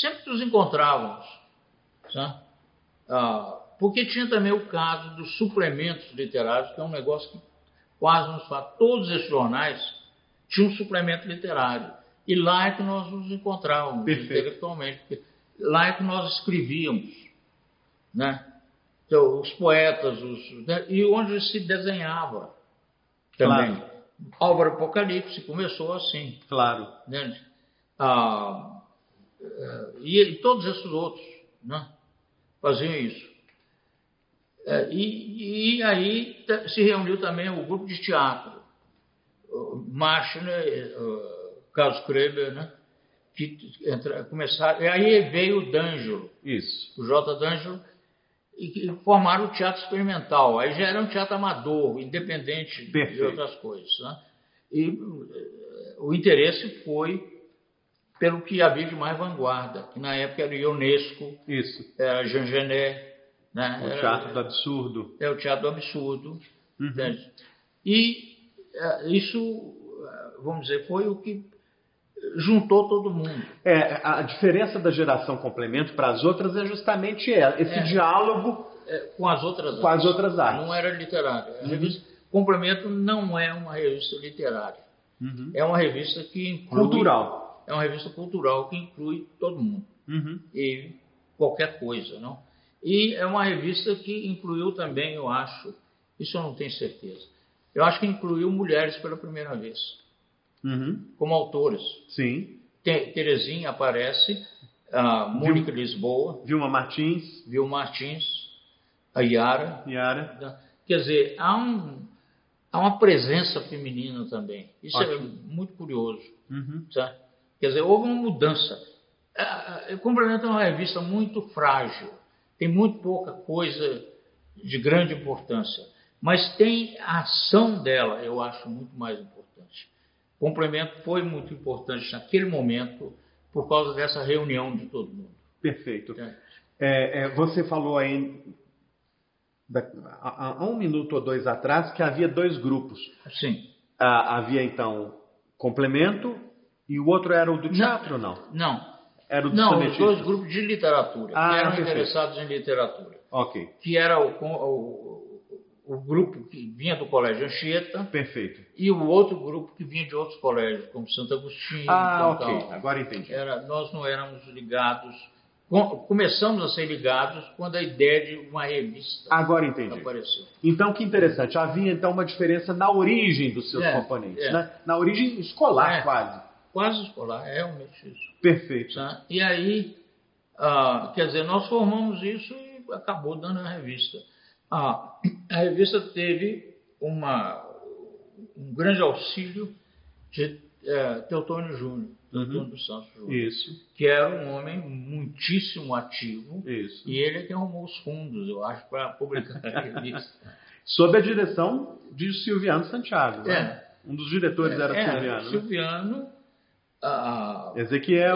sempre nos encontrávamos, sabe? Porque tinha também o caso dos suplementos literários, que é um negócio que quase nos fala. Todos esses jornais tinham um suplemento literário. E lá é que nós nos encontrávamos intelectualmente. Porque lá é que nós escrevíamos, né? Então, os poetas, e onde se desenhava também. Claro. Álvaro Apocalipse começou assim. Claro. Né? E todos esses outros, né, faziam isso. E aí se reuniu também o grupo de teatro. Marschner, Carlos Kreber, né, que começaram. E aí veio o D'Angelo. Isso. O J. D'Angelo, e formaram o teatro experimental. Aí já era um teatro amador, independente de outras coisas. Né? E o interesse foi pelo que havia de mais vanguarda, que na época era o Ionesco, era Jean Genet, né? O teatro do absurdo. O teatro do absurdo. Uhum. E isso, vamos dizer, foi o que juntou todo mundo. A diferença da geração complemento para as outras é justamente esse diálogo com as outras artes. Não era literária. A revista Complemento não é uma revista literária. Uhum. É uma revista que inclui... Cultural. É uma revista cultural que inclui todo mundo. Uhum. E qualquer coisa, não? E é uma revista que incluiu também, eu acho, isso eu não tenho certeza, eu acho que incluiu mulheres pela primeira vez. Uhum. Como autoras. Sim. Terezinha aparece, a Mônica Lisboa, Vilma Martins, a Iara. Quer dizer, há uma presença feminina também. Isso é muito curioso. Uhum. Sabe? Quer dizer, houve uma mudança. Complemento é uma revista muito frágil, tem muito pouca coisa de grande importância, mas tem a ação dela, eu acho muito mais importante. Complemento foi muito importante naquele momento por causa dessa reunião de todo mundo. Perfeito. Você falou aí há 1 minuto ou 2 atrás que havia 2 grupos. Sim. Havia então Complemento e o outro era o do teatro, não? Não. Era o do Não, os 2 grupos de literatura, que eram interessados em literatura. Ok. Que era o grupo que vinha do Colégio Anchieta. Perfeito. E o outro grupo que vinha de outros colégios, como Santo Agostinho. Ok. Agora entendi. Nós não éramos ligados. Começamos a ser ligados quando a ideia de uma revista Agora entendi. apareceu. Então, que interessante. Havia, então, uma diferença na origem dos seus componentes, né? Na origem escolar, quase. Quase escolar, é realmente isso. Perfeito. Tá? E aí, quer dizer, nós formamos isso e acabou dando a revista. A revista teve um grande auxílio de Teotônio Júnior, Teotônio dos Santos Júnior, isso, que era um homem muitíssimo ativo, isso. E ele é que arrumou os fundos, eu acho, para publicar a revista. Sob a direção de Silviano Santiago, né? Um dos diretores era Silviano. Né? Silviano,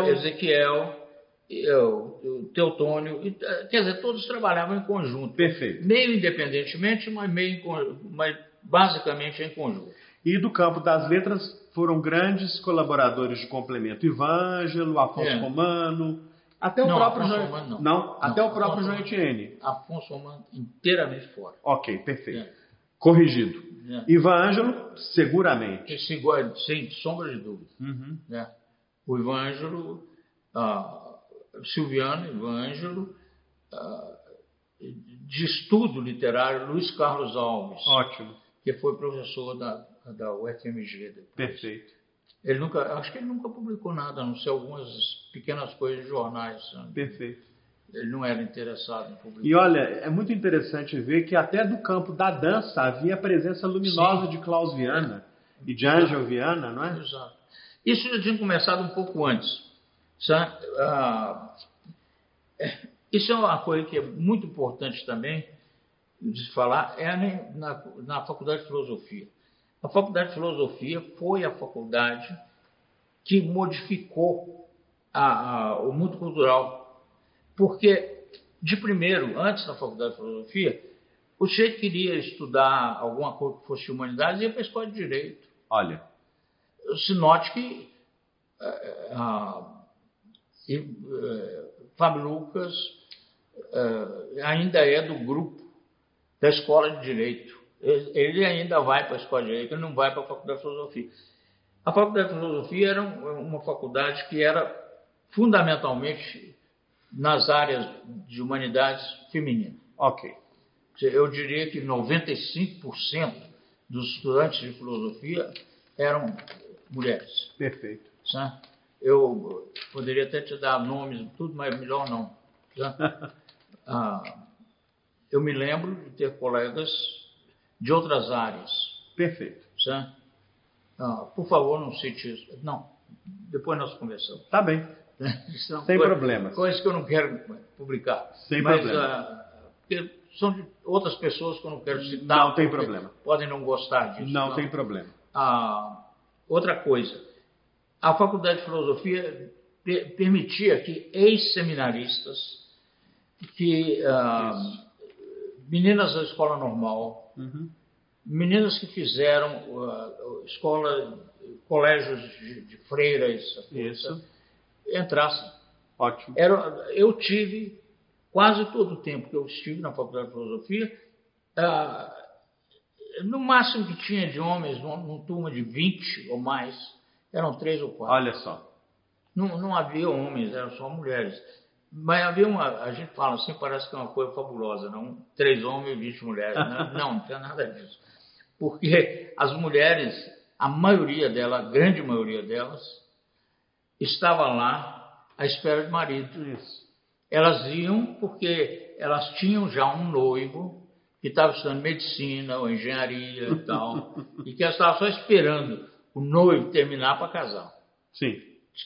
Ezequiel, o Teotônio, quer dizer, todos trabalhavam em conjunto. Perfeito. Meio independentemente, mas basicamente em conjunto. E do campo das letras foram grandes colaboradores de Complemento. Ivan Ângelo, Afonso Romano, até o próprio João Etienne. Afonso Romano inteiramente fora. Ok, perfeito. Corrigido. Ivan Ângelo, seguramente. Sem sombra de dúvida. Uhum. O Ivan Ângelo, Silviano, Ivan Ângelo, de estudo literário, Luiz Carlos Alves. Ótimo. Que foi professor da UFMG depois. Perfeito. Acho que ele nunca publicou nada, a não ser algumas pequenas coisas de jornais. Perfeito. Ele não era interessado em publicar. E olha, é muito interessante ver que até do campo da dança havia a presença luminosa de Klaus Viana e de Ângelo Viana, não é? Exato. Isso já tinha começado um pouco antes. Isso é uma coisa que é muito importante também de falar, na Faculdade de Filosofia. A Faculdade de Filosofia foi a faculdade que modificou o mundo cultural. Porque, de primeiro, antes da faculdade de filosofia, o sujeito queria estudar alguma coisa que fosse humanidades e ia para a escola de direito. Olha. Se note que Fábio Lucas ainda é do grupo da escola de direito. Ele ainda vai para a escola de direito, ele não vai para a faculdade de filosofia. A faculdade de filosofia era uma faculdade que era fundamentalmente nas áreas de humanidades femininas. Ok. Eu diria que 95% dos estudantes de filosofia eram mulheres. Perfeito. Certo? Eu poderia até te dar nomes e tudo, mas melhor não. Eu me lembro de ter colegas de outras áreas. Perfeito. Certo? Por favor, não cite isso. Não, depois nós conversamos. Tá bem. Sem problemas. Coisas que eu não quero publicar. Sem problema. São de outras pessoas que eu não quero citar. Não tem problema. Podem não gostar disso. Não tem problema. Outra coisa. A faculdade de filosofia permitia que ex-seminaristas, meninas da escola normal, meninas que fizeram colégios de freiras, entrassem. Ótimo. Eu tive, quase todo o tempo que eu estive na faculdade de filosofia, no máximo que tinha de homens, uma turma de 20 ou mais, eram 3 ou 4. Olha só. Não havia homens, eram só mulheres. Mas havia a gente fala assim, parece que é uma coisa fabulosa, não? 3 homens e 20 mulheres. Não tem nada disso. Porque as mulheres, a grande maioria delas, estava lá à espera de marido. Isso. Elas iam porque elas tinham já um noivo que estava estudando medicina ou engenharia e tal, e que elas estavam só esperando o noivo terminar para casar. Sim.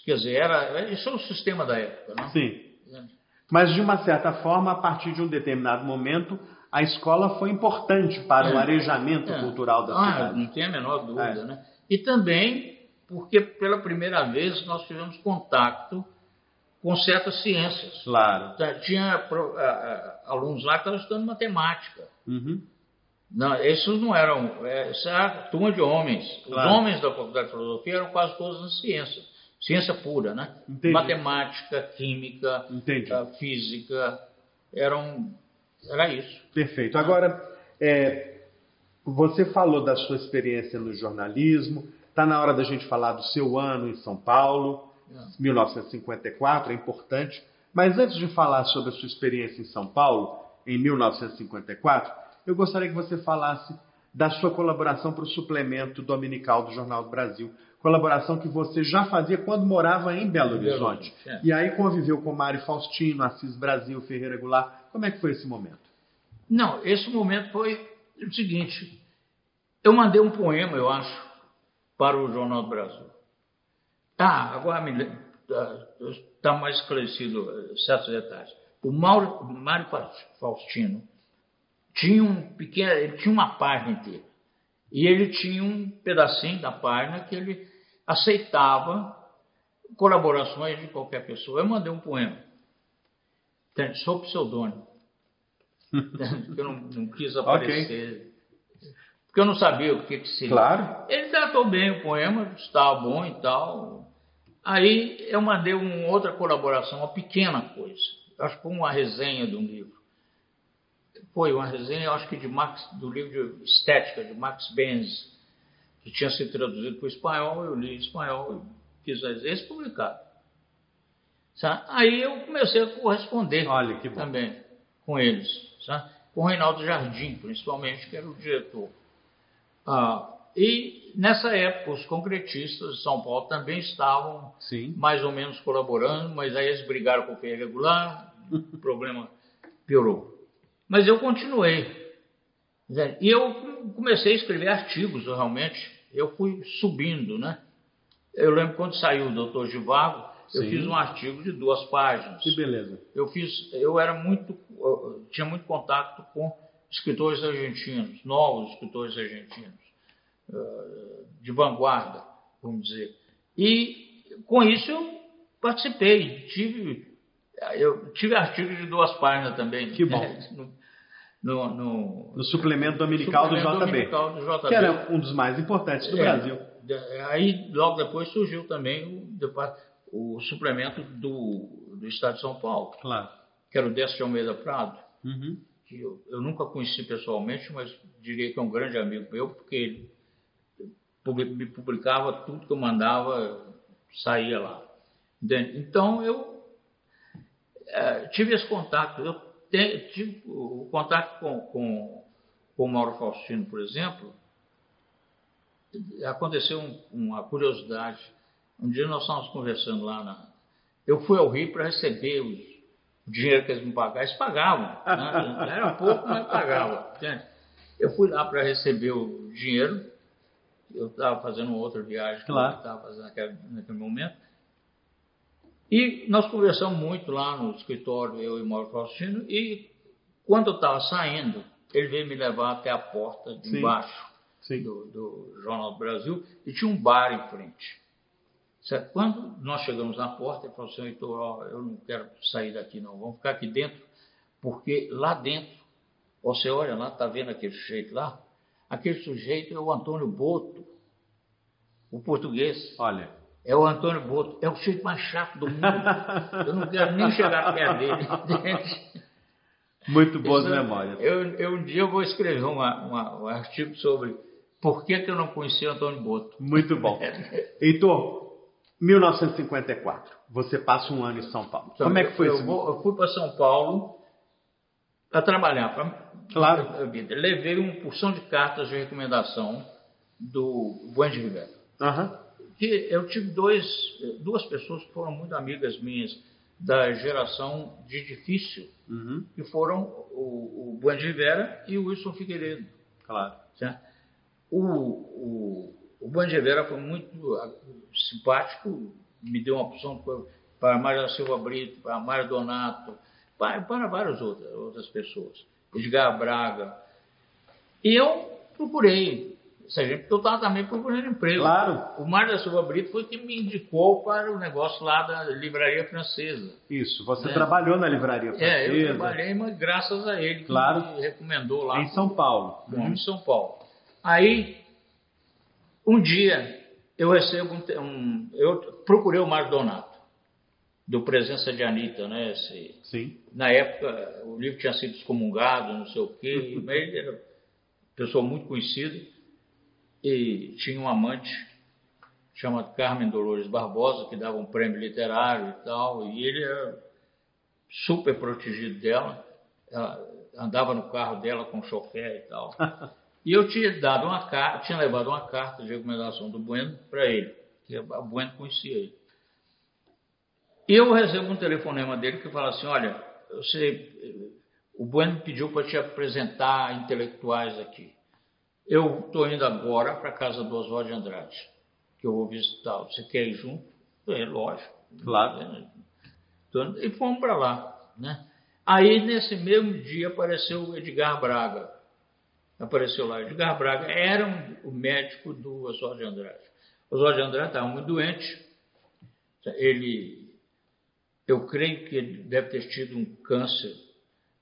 Quer dizer, isso é o sistema da época, não? Sim. Mas, de uma certa forma, a partir de um determinado momento, a escola foi importante para o arejamento cultural da cidade. Não tem a menor dúvida, né? E também porque, pela primeira vez, nós tivemos contato com certas ciências. Claro. Tinha alunos lá que estavam estudando matemática. Não, esses não eram... Essa era a turma de homens. Claro. Os homens da faculdade de filosofia eram quase todos na ciência. Ciência pura, né? Entendi. Matemática, química, física. Era isso. Perfeito. Agora, você falou da sua experiência no jornalismo. Está na hora da gente falar do seu ano em São Paulo, 1954, é importante. Mas antes de falar sobre a sua experiência em São Paulo, em 1954... eu gostaria que você falasse da sua colaboração para o suplemento dominical do Jornal do Brasil. Colaboração que você já fazia quando morava em Belo Horizonte. E aí conviveu com Mário Faustino, Assis Brasil, Ferreira Goulart. Como é que foi esse momento? Não, esse momento foi o seguinte. Eu mandei um poema, eu acho, para o Jornal do Brasil. Agora está mais esclarecido certos detalhes. O Mário Faustino tinha ele tinha uma página inteira. E ele tinha um pedacinho da página que ele aceitava colaborações de qualquer pessoa. Eu mandei um poema. Sou pseudônimo. Eu não quis aparecer. Porque eu não sabia o que seria. Claro. Ele tratou bem o poema, estava bom e tal. Aí eu mandei uma outra colaboração, uma pequena coisa. Acho que foi uma resenha de um livro. Foi uma resenha, acho que do livro de Estética, de Max Benz, que tinha sido traduzido para o espanhol. Eu li em espanhol e quis dizer esse publicado. Sabe? Aí eu comecei a corresponder também com eles. Sabe? Com o Reinaldo Jardim, principalmente, que era o diretor. E nessa época os concretistas de São Paulo também estavam mais ou menos colaborando, mas aí eles brigaram com o Ferreira Goulart, o problema piorou. Mas eu continuei. E eu comecei a escrever artigos, realmente. Eu fui subindo, né? Eu lembro quando saiu o Doutor Zhivago, eu fiz um artigo de 2 páginas. Que beleza. Eu tinha muito contato com escritores argentinos, novos escritores argentinos, de vanguarda, vamos dizer. E com isso Participei, eu tive artigos de 2 páginas também. Que bom. No suplemento dominical do JB, que era um dos mais importantes do Brasil. Aí, logo depois, surgiu também o suplemento do Estado de São Paulo, claro, que era o Décio de Almeida Prado, uhum, que eu nunca conheci pessoalmente, mas diria que é um grande amigo meu, porque ele me publicava tudo que eu mandava, saía lá. Entende? Então, eu tive esse contato. Eu tive o contato com o Mauro Faustino, por exemplo. Aconteceu uma curiosidade. Um dia nós estávamos conversando lá. Eu fui ao Rio para receber o dinheiro que eles me pagavam. Eles pagavam, né? Era pouco, mas pagavam. Entende? Eu fui lá para receber o dinheiro. Eu estava fazendo uma outra viagem que claro, eu estava fazendo naquele momento. E nós conversamos muito lá no escritório, eu e o Mauro Faustino, e quando eu estava saindo, ele veio me levar até a porta de embaixo do Jornal do Brasil, e tinha um bar em frente. Certo? Quando nós chegamos na porta, ele falou assim: Heitor, eu não quero sair daqui não, vamos ficar aqui dentro, porque lá dentro, você olha lá, está vendo aquele sujeito lá? Aquele sujeito é o Antônio Boto, o português. Olha. É o Antônio Boto, é o sujeito mais chato do mundo. Eu não quero nem chegar perto dele. Muito boas memórias. Um dia eu vou escrever um artigo sobre por que eu não conhecia o Antônio Boto. Muito bom. Heitor, 1954, você passa um ano em São Paulo. Então, como é que foi isso? Eu fui para São Paulo para trabalhar. Claro. Levei uma porção de cartas de recomendação do Buen de Rivera. Aham. Que eu tive duas pessoas que foram muito amigas minhas da geração de Difícil, que foram o Buen de Rivera e o Wilson Figueiredo. Claro. Certo? O Buen de Rivera foi muito simpático, me deu uma opção para Mário Silva Brito, para Mário Donato, para várias outras pessoas. Edgar Braga. E eu procurei. Porque eu estava também procurando emprego. Claro. O Mário da Silva Brito foi que me indicou para o negócio lá da Livraria Francesa. Isso, você trabalhou na Livraria Francesa. Eu trabalhei, mas graças a ele que me recomendou lá. Em São Paulo. Em São Paulo. Aí, um dia, eu recebo eu procurei o Mário Donato, do Presença de Anitta, né? Sim. Na época, o livro tinha sido excomungado, não sei o quê, mas ele era uma pessoa muito conhecida. E tinha um amante chamado Carmen Dolores Barbosa, que dava um prêmio literário e tal, e ele era super protegido dela, ela andava no carro dela com chofer e tal. E eu tinha levado uma carta de recomendação do Bueno para ele, que a Bueno conhecia ele. E eu recebo um telefonema dele que fala assim: olha, o Bueno pediu para te apresentar intelectuais aqui. Eu estou indo agora para a casa do Oswald de Andrade, que eu vou visitar. Você quer ir junto? Lógico. Claro. E fomos para lá, né? Aí, nesse mesmo dia, apareceu o Edgar Braga. Apareceu lá. Edgar Braga era o médico do Oswald de Andrade. O Oswald de Andrade estava muito doente. Eu creio que ele deve ter tido um câncer,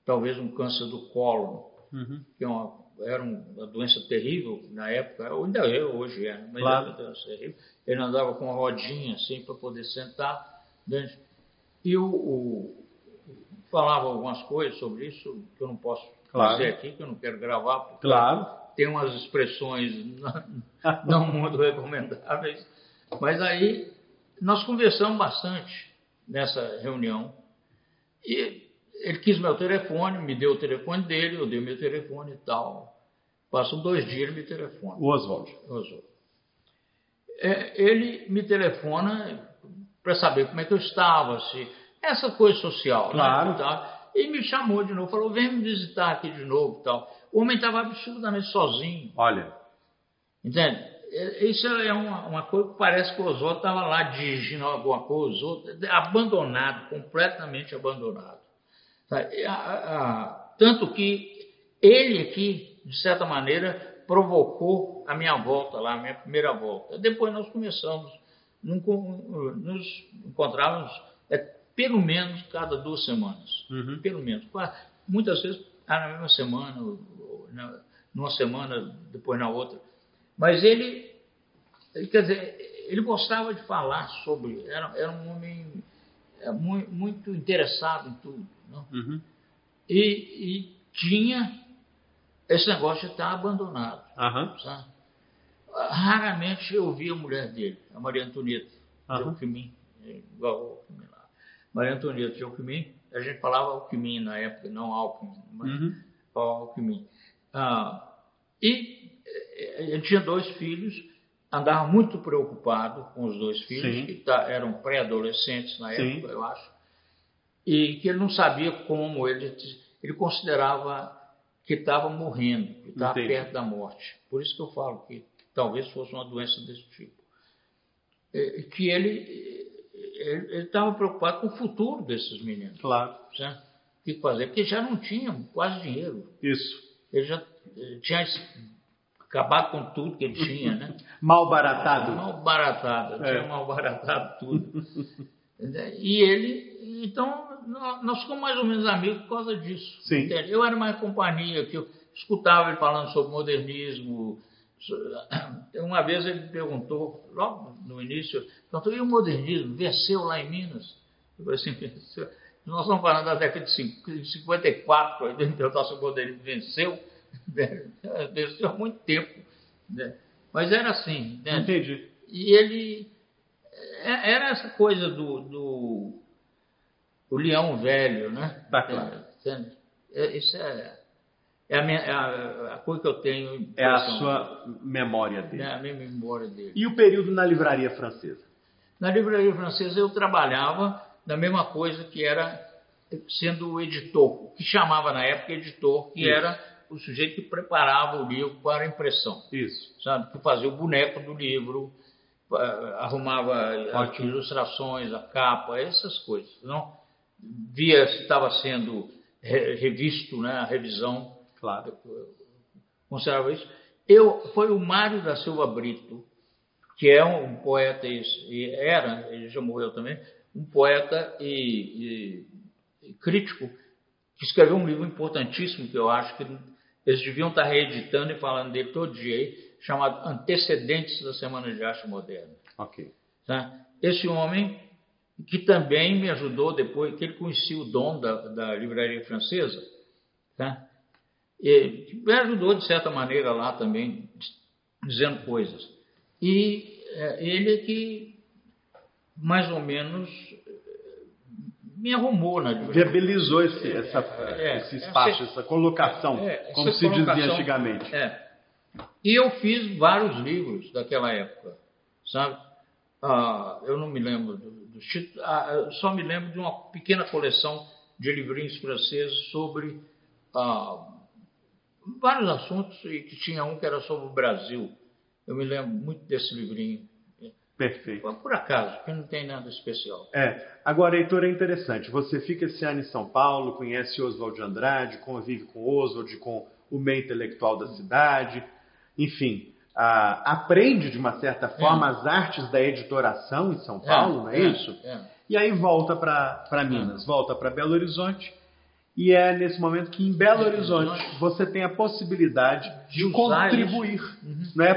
talvez um câncer do cólon, que era uma doença terrível na época, ainda hoje é, mas era uma doença terrível. Ele andava com uma rodinha assim para poder sentar. E falava algumas coisas sobre isso que eu não posso dizer aqui, que eu não quero gravar, porque tem umas expressões não muito recomendáveis. Mas aí nós conversamos bastante nessa reunião. E ele quis meu telefone, me deu o telefone dele, eu dei meu telefone e tal. Passam 2 dias, ele me telefona. O Oswald. Ele me telefona para saber como é que eu estava, essa coisa social. Claro. Né, e me chamou de novo, falou: vem me visitar aqui de novo. Tal. O homem estava absolutamente sozinho. Olha. Entende? Isso é uma coisa que parece que o Oswald estava lá dirigindo alguma coisa, abandonado, completamente abandonado. Tanto que ele aqui, de certa maneira, provocou a minha volta lá, a minha primeira volta. Depois nós começamos nos encontrávamos pelo menos cada 2 semanas. Uhum. Pelo menos. Muitas vezes na mesma semana, numa semana, depois na outra. Mas ele, quer dizer, ele gostava de falar sobre, era um homem muito interessado em tudo. Não? Uhum. E tinha esse negócio de estar abandonado. Uhum. Sabe? Raramente eu via a mulher dele, a Maria Antonieta de Alckmin, igual o Alckmin lá. Maria Antonieta de Alckmin, a gente falava Alckmin na época, não Alckmin, mas Alckmin. E ele tinha 2 filhos, andava muito preocupado com os 2 filhos, Sim. que eram pré-adolescentes na época, Sim. eu acho, e que ele não sabia como, ele considerava que estava morrendo, que estava perto da morte. Por isso que eu falo que talvez fosse uma doença desse tipo. Que ele estava preocupado com o futuro desses meninos. Claro. Certo? O que fazer? Porque já não tinha quase dinheiro. Isso. Ele já tinha acabado com tudo que ele tinha, né? Mal baratado. Mal baratado. Tinha mal baratado tudo. E ele... Então, nós ficamos mais ou menos amigos por causa disso. Sim. Entende? Eu era mais companhia, que eu escutava ele falando sobre modernismo. Uma vez ele me perguntou, logo no início, e o modernismo venceu lá em Minas? Eu falei assim, venceu. Nós estamos falando da década de 54, o nosso modernismo venceu, venceu há muito tempo. Né? Mas era assim. Né? Entendi. E ele... Era essa coisa do leão velho, né? Tá claro. Isso é a coisa que eu tenho. É a sua memória dele. É a minha memória dele. E o período na livraria francesa? Na livraria francesa eu trabalhava na mesma coisa que era sendo o editor, que chamava na época editor, que era o sujeito que preparava o livro para a impressão. Isso. Sabe? Que fazia o boneco do livro, arrumava as ilustrações, a capa, essas coisas. Não? Via se estava sendo revisto, né, a revisão. Claro. Considerava isso. Foi o Mário da Silva Brito, que é um poeta, ele já morreu também, um poeta e crítico, que escreveu um livro importantíssimo, que eu acho que eles deviam estar reeditando e falando dele todo dia aí, chamado Antecedentes da Semana de Arte Moderna. Ok. Tá? Esse homem, que também me ajudou depois, que ele conhecia o dono da livraria francesa, tá? E me ajudou de certa maneira lá também, dizendo coisas. E ele que mais ou menos me arrumou na livraria. Viabilizou esse espaço, essa colocação, como se dizia antigamente. E eu fiz vários livros daquela época, sabe? Eu não me lembro dos títulos, só me lembro de uma pequena coleção de livrinhos franceses sobre vários assuntos, e que tinha um que era sobre o Brasil. Eu me lembro muito desse livrinho. Perfeito. Por acaso, porque não tem nada especial. Agora, Heitor, é interessante. Você fica esse ano em São Paulo, conhece Oswald de Andrade, convive com Oswald, com o meio intelectual da cidade, enfim, aprende de uma certa forma as artes da editoração em São Paulo, não é isso? E aí volta para Minas, volta para Belo Horizonte, e é nesse momento que em Belo Horizonte você tem a possibilidade de contribuir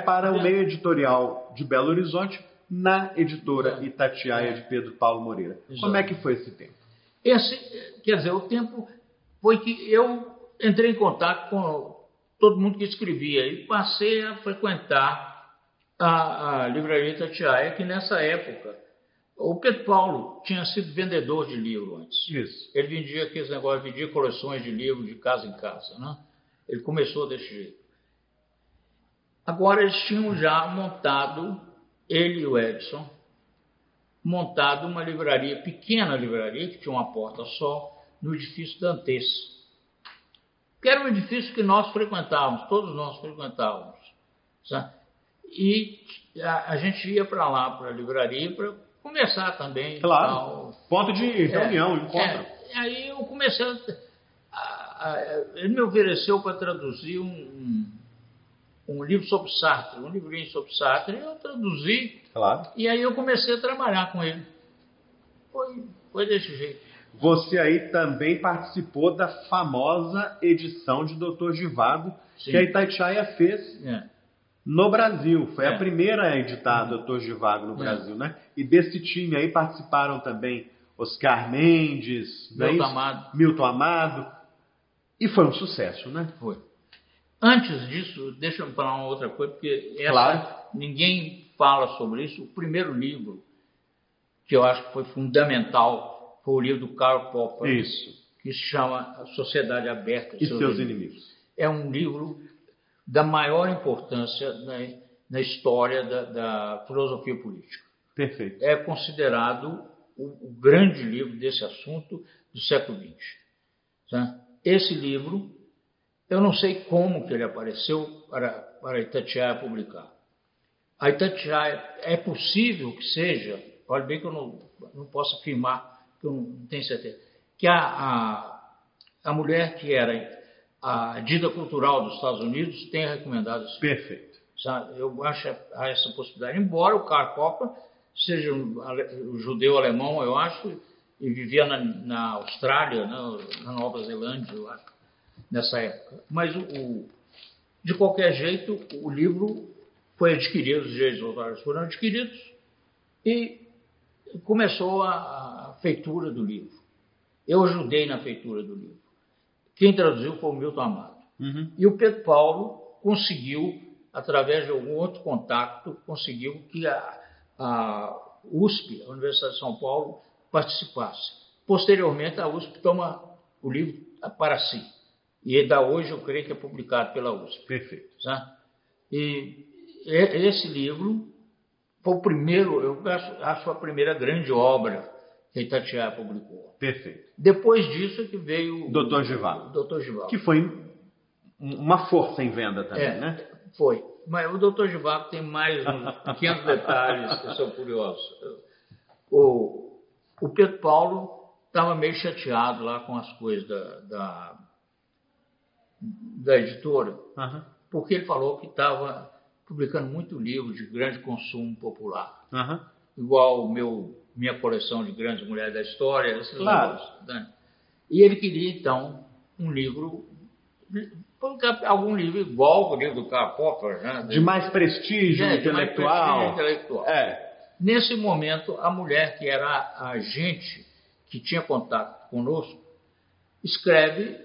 para o meio editorial de Belo Horizonte na editora Itatiaia de Pedro Paulo Moreira. Exato. Como é que foi esse tempo? Quer dizer, o tempo foi que eu entrei em contato com todo mundo que escrevia e passei a frequentar a livraria Itatiaia, que nessa época o Pedro Paulo tinha sido vendedor de livro antes. Isso. Ele vendia aqueles negócios, vendia coleções de livros de casa em casa, né? Ele começou desse jeito. Agora eles tinham já montado, ele e o Edson, montado uma livraria, pequena livraria, que tinha uma porta só, no edifício Dantes. Que era um edifício que nós frequentávamos, todos nós frequentávamos. Sabe? E a gente ia para lá, para a livraria, para conversar também. Claro, ponto de reunião, encontro. Aí eu comecei ele me ofereceu para traduzir um um livro sobre Sartre, um livrinho sobre Sartre, eu traduzi, Claro. e aí eu comecei a trabalhar com ele. Foi desse jeito. Você aí também participou da famosa edição de Dr. Givago, Sim. que a Itatiaia fez no Brasil. Foi a primeira a editar Dr. Givago no Brasil, né? E desse time aí participaram também Oscar Mendes, Milton Amado. E foi um sucesso, né? Foi. Antes disso, deixa eu falar uma outra coisa, porque ninguém fala sobre isso. O primeiro livro, que eu acho que foi fundamental, foi o livro do Karl Popper. Isso. Que se chama A Sociedade Aberta e seus Inimigos. É um livro da maior importância na história da filosofia política. Perfeito. É considerado o grande livro desse assunto do século XX. Tá? Esse livro, eu não sei como que ele apareceu para a Itatiaia publicar. A Itatiaia, é possível que seja, olha bem que eu não posso afirmar, que eu não tenho certeza, que a mulher que era a dita cultural dos Estados Unidos tenha recomendado isso. Perfeito. Sabe? Eu acho essa possibilidade, embora o Karl Popper seja um judeu alemão, eu acho, e vivia na Austrália, na Nova Zelândia, eu acho, nessa época. Mas, de qualquer jeito, o livro foi adquirido, os direitos autorais foram adquiridos, e começou a feitura do livro. Eu ajudei na feitura do livro. Quem traduziu foi o Milton Amado. Uhum. E o Pedro Paulo conseguiu, através de algum outro contato, conseguiu que a USP, a Universidade de São Paulo, participasse. Posteriormente, a USP toma o livro para si. E ainda hoje eu creio que é publicado pela USP. Perfeito. Tá? E esse livro foi o primeiro, eu acho a primeira grande obra que a Itatiaia publicou. Perfeito. Depois disso é que veio o Dr. Givago. Dr. Givago. Que foi uma força em venda também, né? Foi. Mas o Dr. Givago tem mais uns pequenos detalhes que são curiosos. O Pedro Paulo estava meio chateado lá com as coisas da editora, porque ele falou que estava publicando muito livro de grande consumo popular. Igual minha coleção de grandes mulheres da história, esses negócios, né? E ele queria, então, um livro, algum livro igual o livro do Karl Popper, né? De mais prestígio intelectual. Nesse momento, a mulher que era a agente que tinha contato conosco, escreve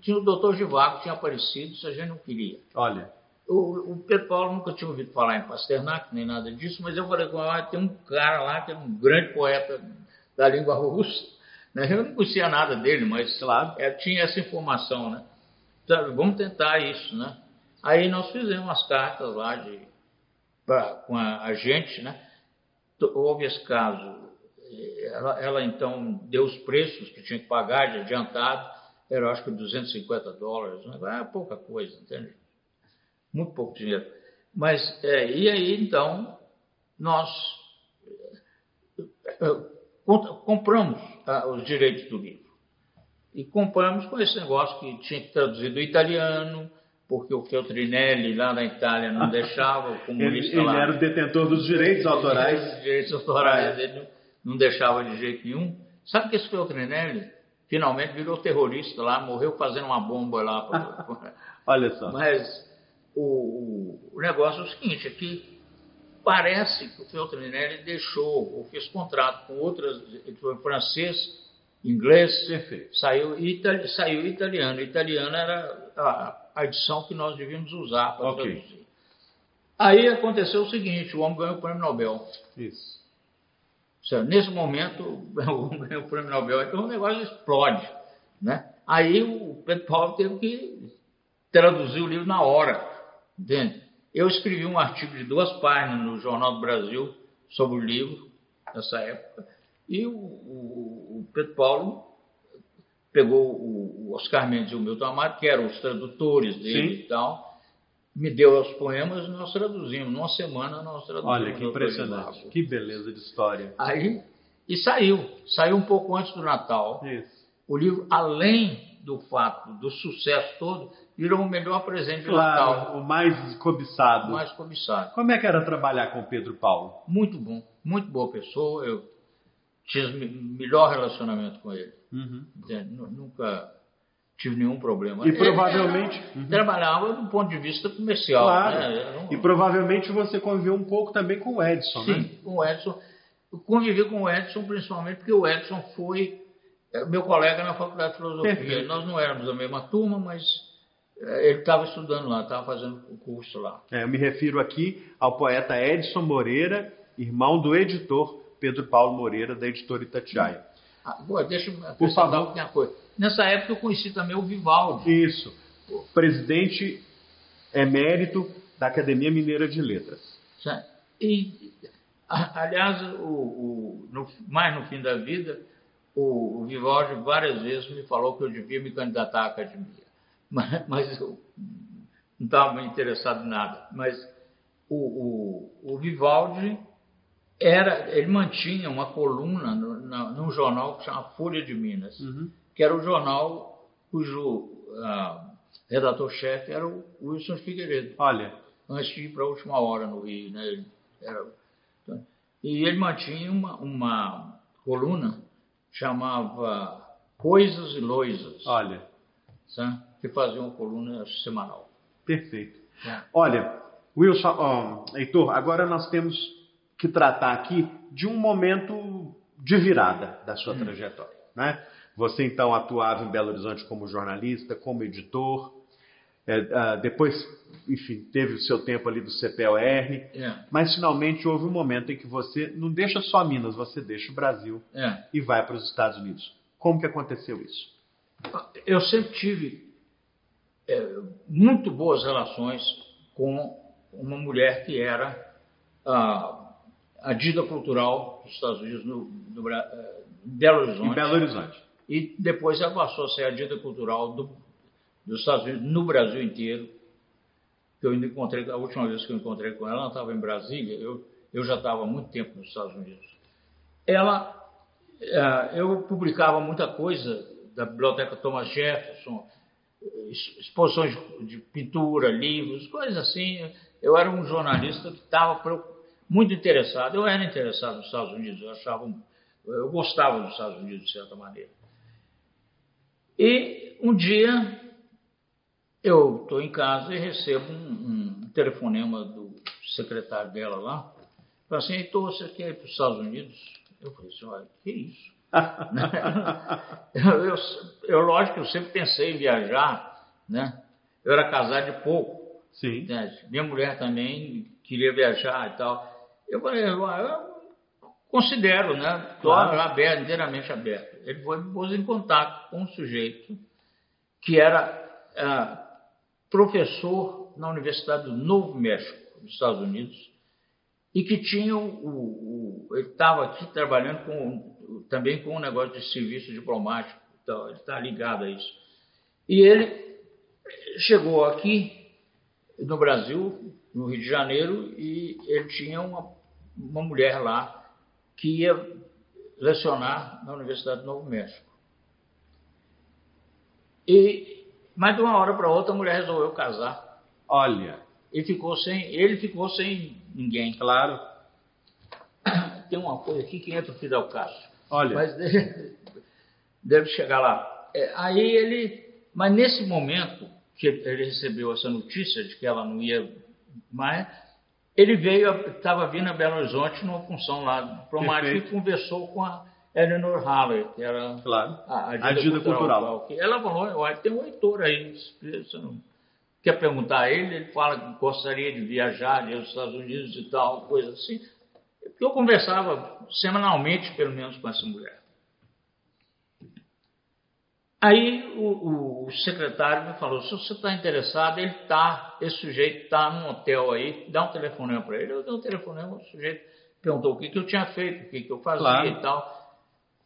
que o Dr. Givago tinha aparecido, se a gente não queria. Olha. O Pedro Paulo nunca tinha ouvido falar em Pasternak, nem nada disso, mas eu falei com ele, tem um cara lá que é um grande poeta da língua russa, né? Eu não conhecia nada dele, mas tinha essa informação, né? Então, vamos tentar isso, né? Aí nós fizemos as cartas lá com a gente, né? Houve esse caso, ela então deu os preços que tinha que pagar de adiantado, era acho que $250, né? É pouca coisa, entende? Muito pouco dinheiro. Mas, e aí, então, nós compramos os direitos do livro. E compramos com esse negócio que tinha que traduzir do italiano, porque o Feltrinelli, lá na Itália, não deixava, o comunista ele lá... era o detentor dos direitos autorais. Os direitos autorais, ele não deixava de jeito nenhum. Sabe que esse Feltrinelli finalmente virou terrorista lá, morreu fazendo uma bomba lá. Olha só. Mas... O negócio é o seguinte, é que parece que o Feltrinelli deixou, ou fez contrato com outras, ele foi francês, inglês, saiu italiano. Italiano era a edição que nós devíamos usar para traduzir. Aí aconteceu o seguinte, o homem ganhou o prêmio Nobel. Isso. Nesse momento, o homem ganhou o prêmio Nobel, então o negócio explode, né? Aí o Pedro Paulo teve que traduzir o livro na hora. Entende? Eu escrevi um artigo de 2 páginas no Jornal do Brasil sobre o livro, nessa época, e o Pedro Paulo pegou o Oscar Mendes e o Milton Amado, que eram os tradutores dele e tal, me deu os poemas e nós traduzimos. Numa semana nós traduzimos. Olha, que impressionante, que beleza de história. Aí, e saiu um pouco antes do Natal. Isso. O livro, além do fato do sucesso todo, virou o melhor presente de Claro, Natal. o mais cobiçado. O mais cobiçado. Como é que era trabalhar com o Pedro Paulo? Muito bom, muito boa pessoa. Eu tinha melhor relacionamento com ele. Nunca tive nenhum problema. E provavelmente... trabalhava do ponto de vista comercial. Claro. Né? E provavelmente você conviveu um pouco também com o Edson, Sim, né? com o Edson. Eu convivi com o Edson principalmente porque o Edson foi meu colega na Faculdade de Filosofia. Perfeito. Nós não éramos da mesma turma, mas ele estava estudando lá, estava fazendo o curso lá. Eu me refiro aqui ao poeta Edson Moreira, irmão do editor Pedro Paulo Moreira, da editora Itatiaia. Deixa eu Por acrescentar favor. uma coisa. Nessa época eu conheci também o Vivaldi. Isso. Presidente emérito da Academia Mineira de Letras. E, aliás, mais no fim da vida, o Vivaldi várias vezes me falou que eu devia me candidatar à academia. Mas eu não estava interessado em nada. Mas o Vivaldi ele mantinha uma coluna num jornal que chama Folha de Minas, que era o jornal cujo redator-chefe era o Wilson Figueiredo. Olha. Antes de ir para a Última Hora no Rio. Né? E ele mantinha uma coluna chamava Coisas e Loisas. Olha. Sabe? Que fazia uma coluna semanal. Perfeito. Olha, Wilson, Heitor, agora nós temos que tratar aqui de um momento de virada da sua trajetória. Né? Você, então, atuava em Belo Horizonte como jornalista, como editor. Depois, enfim, teve o seu tempo ali do CPOR. Mas, finalmente, houve um momento em que você não deixa só Minas, você deixa o Brasil e vai para os Estados Unidos. Como que aconteceu isso? Eu sempre tive muito boas relações com uma mulher que era a dita cultural dos Estados Unidos em Belo Horizonte. Em Belo Horizonte. E depois ela passou a ser a dita cultural dos Estados Unidos no Brasil inteiro. Eu encontrei, a última vez que eu encontrei com ela estava em Brasília. Eu já estava há muito tempo nos Estados Unidos. Eu publicava muita coisa da Biblioteca Thomas Jefferson, exposições de pintura, livros, coisas assim. Eu era um jornalista que estava muito interessado. Eu era interessado nos Estados Unidos. Eu gostava dos Estados Unidos de certa maneira. E um dia eu estou em casa e recebo um telefonema do secretário dela lá. Falei assim: Heitor, você quer ir para os Estados Unidos? Eu falei assim: olha, que isso? Lógico, eu sempre pensei em viajar, né? Eu era casado de pouco. Sim. Né? Minha mulher também queria viajar e tal. Eu falei: eu considero, né? Estou aberto, inteiramente aberto. Ele me pôs em contato com um sujeito que era professor na Universidade do Novo México, nos Estados Unidos, e que tinha ele estava aqui trabalhando também com um negócio de serviço diplomático, então, ele está ligado a isso. E ele chegou aqui no Brasil, no Rio de Janeiro, e ele tinha uma mulher lá que ia lecionar na Universidade do Novo México. Mas de uma hora para outra a mulher resolveu casar. Olha. Ele ficou sem ninguém. Claro. Tem uma coisa aqui que entra o Fidel Castro. Olha. Mas deve chegar lá. Mas nesse momento que ele recebeu essa notícia de que ela não ia mais, ele estava vindo a Belo Horizonte numa função lá diplomática e conversou com a Eleanor Halley, que era a dita cultural. Ela falou: olha, tem um Heitor aí, você não quer perguntar a ele? Ele fala que gostaria de viajar aos Estados Unidos e tal, coisa assim. Eu conversava semanalmente, pelo menos, com essa mulher. Aí o secretário me falou: se você está interessado, esse sujeito está num hotel aí, dá um telefonema para ele. Eu dei um telefonema, o sujeito perguntou o que eu tinha feito, o que eu fazia e tal.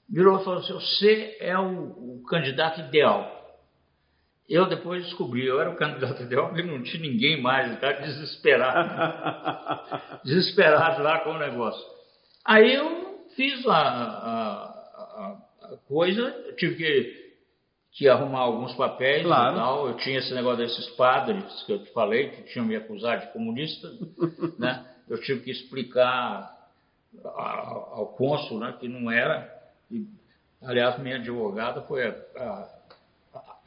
Virou e falou assim: você é o candidato ideal. Eu depois descobri, eu era o candidato ideal, porque não tinha ninguém mais, estava desesperado. Desesperado lá com o negócio. Aí eu fiz a coisa, tive que que arrumar alguns papéis Claro. e tal. Eu tinha esse negócio desses padres que eu te falei, que tinham me acusado de comunista, né? Eu tive que explicar ao cônsul, né, que não era. E, aliás, minha advogada foi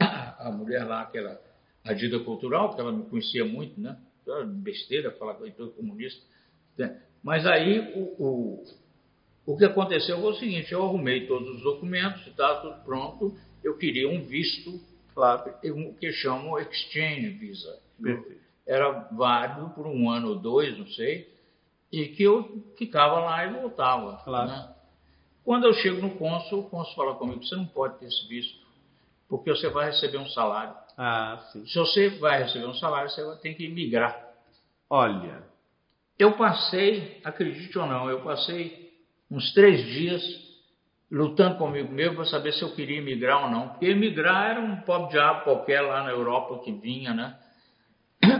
a mulher lá, que era a Dida Cultural, porque ela me conhecia muito, né? Era besteira falar que eu sou comunista. Né? Mas aí o que aconteceu foi o seguinte: eu arrumei todos os documentos, estava tudo pronto. Eu queria um visto, Claro. que chamam Exchange Visa. Perfeito. Era válido por 1 ano ou 2, não sei, e que eu ficava lá e voltava. Claro. Né? Quando eu chego no cônsul, o cônsul fala comigo: você não pode ter esse visto, porque você vai receber um salário. Ah, sim. Se você vai receber um salário, você vai ter que migrar. Olha. Eu passei, acredite ou não, eu passei uns 3 dias lutando comigo mesmo para saber se eu queria emigrar ou não. Porque emigrar era um pobre diabo qualquer lá na Europa que vinha, né?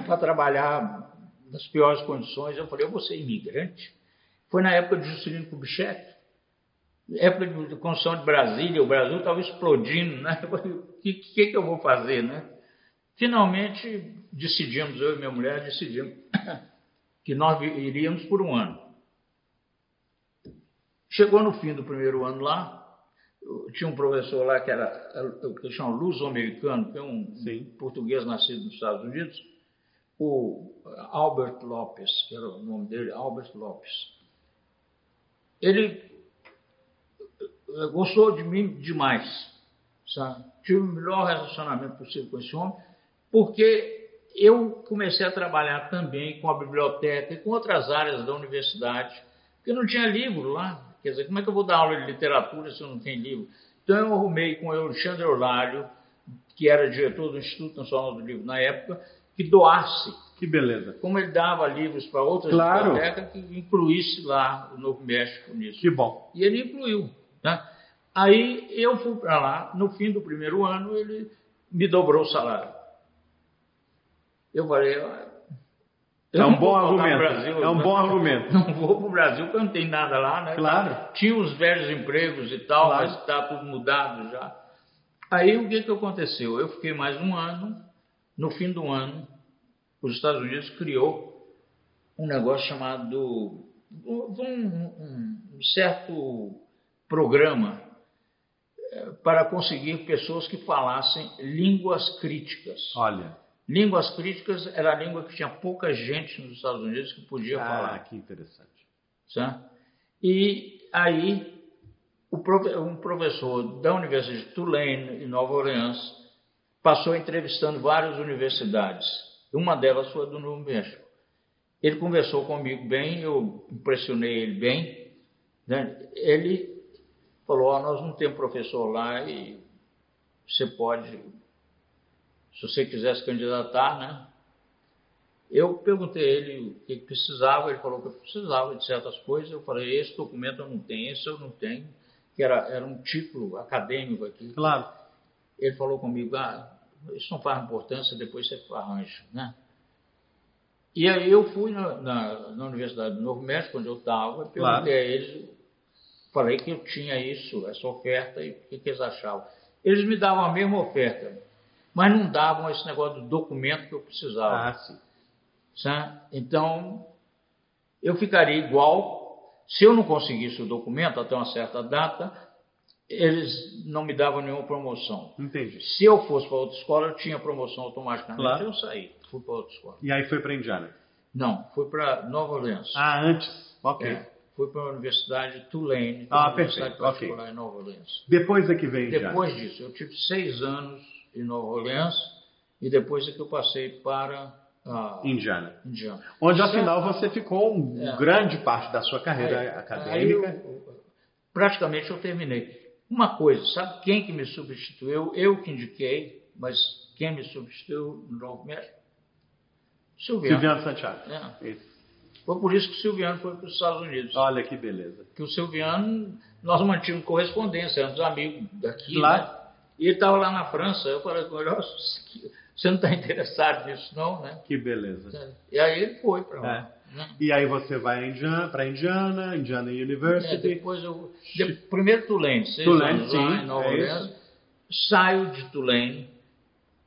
Para trabalhar nas piores condições. Eu falei: eu vou ser imigrante? Foi na época de Juscelino Kubitschek, época de construção de Brasília. O Brasil estava explodindo, né? Eu falei: o que eu vou fazer, né? Finalmente decidimos, eu e minha mulher decidimos que nós iríamos por 1 ano. Chegou no fim do primeiro ano lá, tinha um professor lá que era o que chama luso-americano, que é um português nascido nos Estados Unidos, o Albert Lopes, que era o nome dele, Albert Lopes. Ele gostou de mim demais, sabe? Tive o melhor relacionamento possível com esse homem, porque eu comecei a trabalhar também com a biblioteca e com outras áreas da universidade, porque não tinha livro lá. Quer dizer, como é que eu vou dar aula de literatura se eu não tenho livro? Então eu arrumei com o Alexandre Eulário, que era diretor do Instituto Nacional do Livro na época, que doasse. Que beleza. Como ele dava livros para outras bibliotecas, que incluísse lá o Novo México nisso. Que bom. E ele incluiu. Né? Aí eu fui para lá, no fim do primeiro ano, ele me dobrou o salário. Eu falei: é um bom argumento. Brasil, é um bom argumento. Não vou para o Brasil porque eu não tenho nada lá, né? Claro. Tinha uns velhos empregos e tal, claro. Mas está tudo mudado já. Aí o que aconteceu? Eu fiquei mais 1 ano. No fim do ano, os Estados Unidos criou um negócio chamado um certo programa para conseguir pessoas que falassem línguas críticas. Olha. Línguas críticas era a língua que tinha pouca gente nos Estados Unidos que podia falar. Ah, que interessante. Certo? E aí, um professor da Universidade de Tulane, em Nova Orleans, passou entrevistando várias universidades. Uma delas foi a do Novo México. Ele conversou comigo bem, eu impressionei ele bem. Né? Ele falou: nós não temos professor lá e você pode... Se você quiser se candidatar, né? Eu perguntei a ele o que precisava, ele falou que eu precisava de certas coisas. Eu falei: esse documento eu não tenho, esse eu não tenho, que era um título acadêmico aqui. Claro. Ele falou comigo: isso não faz importância, depois você arranja, né? E aí eu fui na Universidade do Novo México, onde eu estava, perguntei a eles, falei que eu tinha isso, essa oferta, e o que eles achavam. Eles me davam a mesma oferta, mas não davam esse negócio do documento que eu precisava. Ah, sim. Sabe? Então, eu ficaria igual. Se eu não conseguisse o documento até uma certa data, eles não me davam nenhuma promoção. Entendi. Se eu fosse para outra escola, eu tinha promoção automaticamente. Claro. Eu saí, fui para outra escola. E aí foi para Indiana? Não, fui para Nova Orleans. Ah, antes? Ok. Fui para a Universidade de Tulane, perfeito. particular em Nova Orleans. Depois é que veio Indiana? Depois disso, eu tive 6 anos em Nova Orleans e depois é que eu passei para Indiana. Indiana. Onde, afinal, você ficou grande parte da sua carreira acadêmica. Praticamente eu terminei. Uma coisa, sabe quem que me substituiu? Eu que indiquei, mas quem me substituiu no Novo México? Silviano Santiago. Foi por isso que o Silviano foi para os Estados Unidos. Olha que beleza. Que o Silviano, nós mantínhamos correspondência, éramos amigos daqui, lá. Né? E ele estava lá na França. Eu falei com ele: você não está interessado nisso não, né? Que beleza. E aí ele foi para lá. Né? E aí você vai para Indiana University. Depois primeiro Tulane, 6 anos lá em Nova Orleans. saio de Tulane,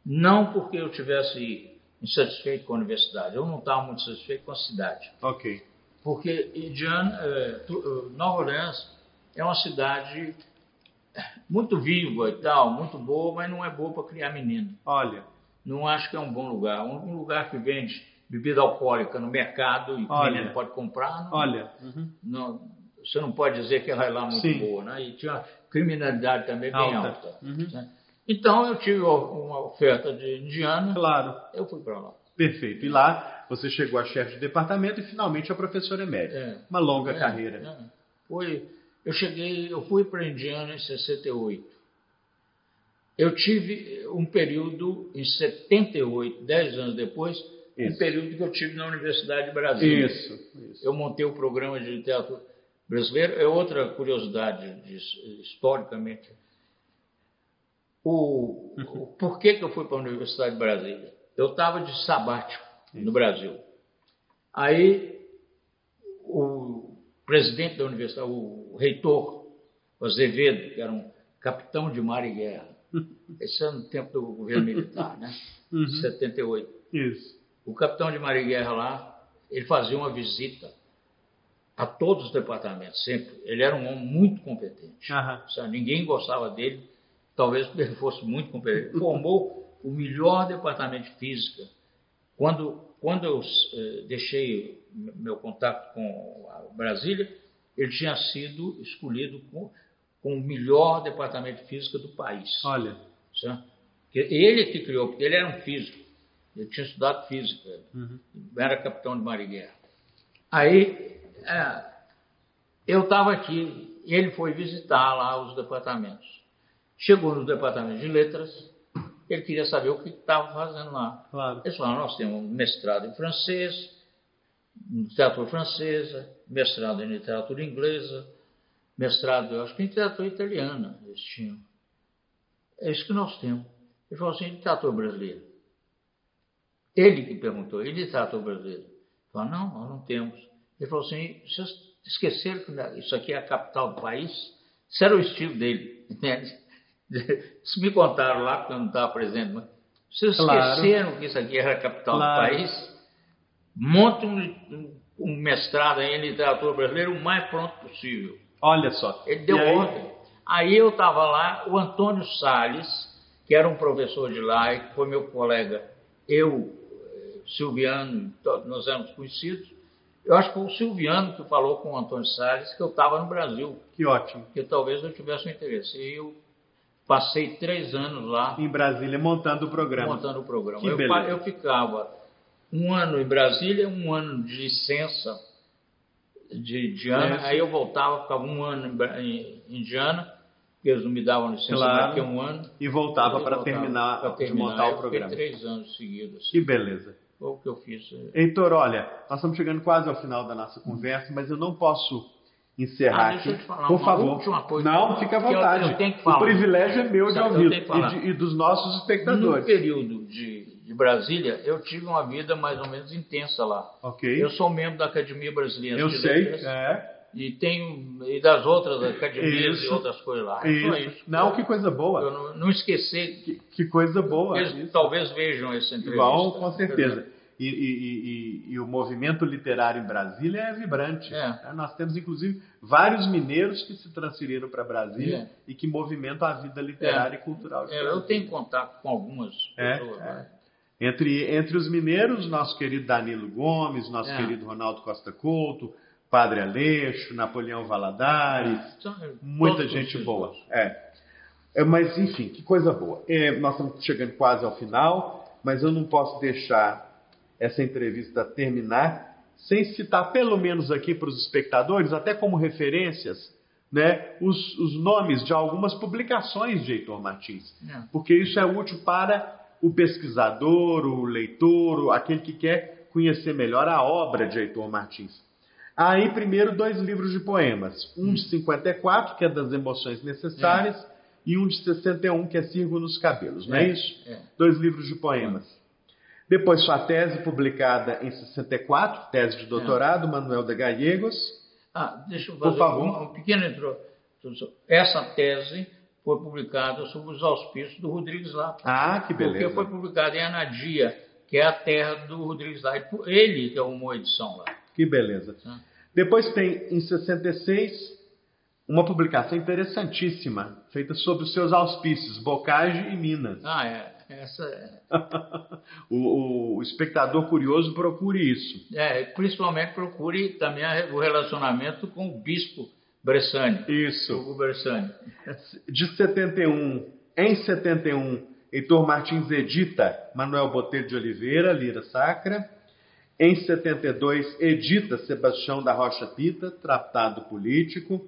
não porque eu tivesse insatisfeito com a universidade, eu não estava muito satisfeito com a cidade. Ok. Porque Nova Orleans é uma cidade muito viva e tal, muito boa, mas não é boa para criar menino. Olha. Não acho que é um bom lugar. Um lugar que vende bebida alcoólica no mercado e o menino pode comprar. Não, olha. Você não pode dizer que ela é lá muito Sim. boa, né? E tinha uma criminalidade também bem alta. Uhum. Então eu tive uma oferta de Indiana. Claro. Eu fui para lá. Perfeito. E lá você chegou a chefe de departamento e finalmente a professora emérita. Uma longa carreira. Eu fui para Indiana em 68. Eu tive um período em 78, 10 anos depois, um período que eu tive na Universidade de Brasília. Isso. Eu montei o programa de literatura brasileira. É outra curiosidade historicamente. Por que eu fui para a Universidade de Brasília? Eu estava de sabático no Brasil. Aí o presidente da universidade, o reitor, o Azevedo, que era um capitão de mar e guerra, esse é no tempo do governo militar, né? 78. Isso. O capitão de mar e guerra lá, ele fazia uma visita a todos os departamentos, sempre. Ele era um homem muito competente. Ninguém gostava dele, talvez porque ele fosse muito competente. Formou o melhor departamento de física. Quando eu deixei meu contato com a Brasília, ele tinha sido escolhido com o melhor departamento de física do país. Olha. Ele que criou, porque ele era um físico. Ele tinha estudado física. Era capitão de mar e guerra. Aí, eu estava aqui, ele foi visitar lá os departamentos. Chegou no departamento de letras, ele queria saber o que estava fazendo lá. Claro. Eles falaram, nós temos um mestrado em francês, em literatura francesa, mestrado em literatura inglesa, mestrado, eu acho que em literatura italiana eles tinham. É isso que nós temos. Ele falou assim, literatura brasileira. Ele que perguntou, e literatura brasileira? Ele falou, não, nós não temos. Ele falou assim, vocês esqueceram que isso aqui é a capital do país? Isso era o estilo dele, entende? Isso me contaram lá, porque eu não estava presente, mas vocês esqueceram que isso aqui era a capital do país? Monte um mestrado em literatura brasileira o mais pronto possível. Olha só. Ele deu ordem. Aí eu estava lá, o Antônio Salles, que era um professor de lá, e que foi meu colega, Silviano, nós éramos conhecidos. Eu acho que foi o Silviano que falou com o Antônio Salles que eu estava no Brasil. Que ótimo. Que talvez eu tivesse um interesse. E eu passei 3 anos lá. Em Brasília, montando o programa. Eu ficava 1 ano em Brasília, 1 ano de licença de Indiana. Aí eu voltava, ficava 1 ano em Indiana, porque eles não me davam licença mais que 1 ano. E voltava para terminar de montar o programa. Eu fiquei 3 anos seguidos. Assim. Que beleza. Foi o que eu fiz. Heitor, olha, nós estamos chegando quase ao final da nossa conversa, mas eu não posso encerrar aqui. Deixa eu te falar por favor. Última coisa. Não, fica à vontade. Eu tenho que falar. O privilégio é meu de ouvir e dos nossos espectadores. No período de Brasília, eu tive uma vida mais ou menos intensa lá. Ok. Eu sou membro da Academia Brasileira de Letras. E das outras academias e outras coisas lá. Isso. Não, que coisa boa. Eu não esqueci. Que coisa boa. Eles talvez vejam essa entrevista. Vão, com certeza. E o movimento literário em Brasília é vibrante. Nós temos, inclusive, vários mineiros que se transferiram para Brasília e que movimentam a vida literária e cultural de Brasília. Eu tenho contato com algumas pessoas. Entre os mineiros, nosso querido Danilo Gomes, nosso querido Ronaldo Costa Couto, Padre Aleixo, Napoleão Valadares, muita gente boa. Mas, enfim, que coisa boa. Nós estamos chegando quase ao final, mas eu não posso deixar essa entrevista terminar sem citar, pelo menos aqui para os espectadores, até como referências, né, os nomes de algumas publicações de Heitor Martins. Porque isso é útil para o pesquisador, o leitor, aquele que quer conhecer melhor a obra de Heitor Martins. Aí, primeiro, 2 livros de poemas. Um de 54, que é das emoções necessárias, e um de 61, que é Cirgo nos Cabelos, não é isso? 2 livros de poemas. Depois, sua tese, publicada em 64, tese de doutorado, Manuel de Gallegos. Deixa eu fazer uma pequena introdução. Essa tese foi publicada sob os auspícios do Rodrigues Lapa. Ah, que beleza. Porque foi publicada em Anadia, que é a terra do Rodrigues Lapa. Ele que arrumou a edição lá. Que beleza. Depois tem, em 66, uma publicação interessantíssima, feita sob os seus auspícios, Bocage e Minas. Ah, é. Essa é. O espectador curioso procure isso. Principalmente procure também o relacionamento com o bispo Bressani. Isso. Hugo Bressani. De 71, em 71, Heitor Martins edita Manuel Botelho de Oliveira, Lira Sacra. Em 72, edita Sebastião da Rocha Pita, Tratado Político.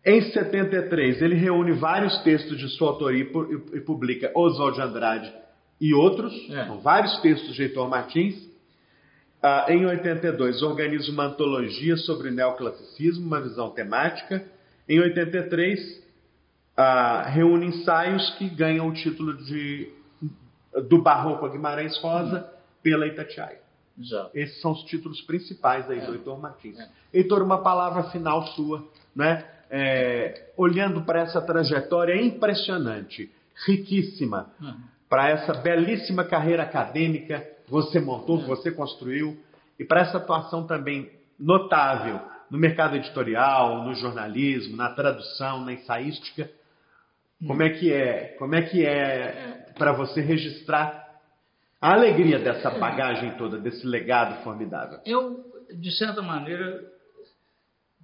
Em 73, ele reúne vários textos de sua autoria e publica Oswald de Andrade e outros, são vários textos de Heitor Martins. Em 82, organiza uma antologia sobre o neoclassicismo, uma visão temática. Em 83, reúne ensaios que ganham o título do Barroco a Guimarães Rosa pela Itatiaia. Exato. Esses são os títulos principais aí do Heitor Martins. Heitor, uma palavra final sua, né? Olhando para essa trajetória impressionante, riquíssima, para essa belíssima carreira acadêmica que você montou, que você construiu, e para essa atuação também notável no mercado editorial, no jornalismo, na tradução, na ensaística. Como é que é para você registrar a alegria dessa bagagem toda, desse legado formidável? Eu, de certa maneira,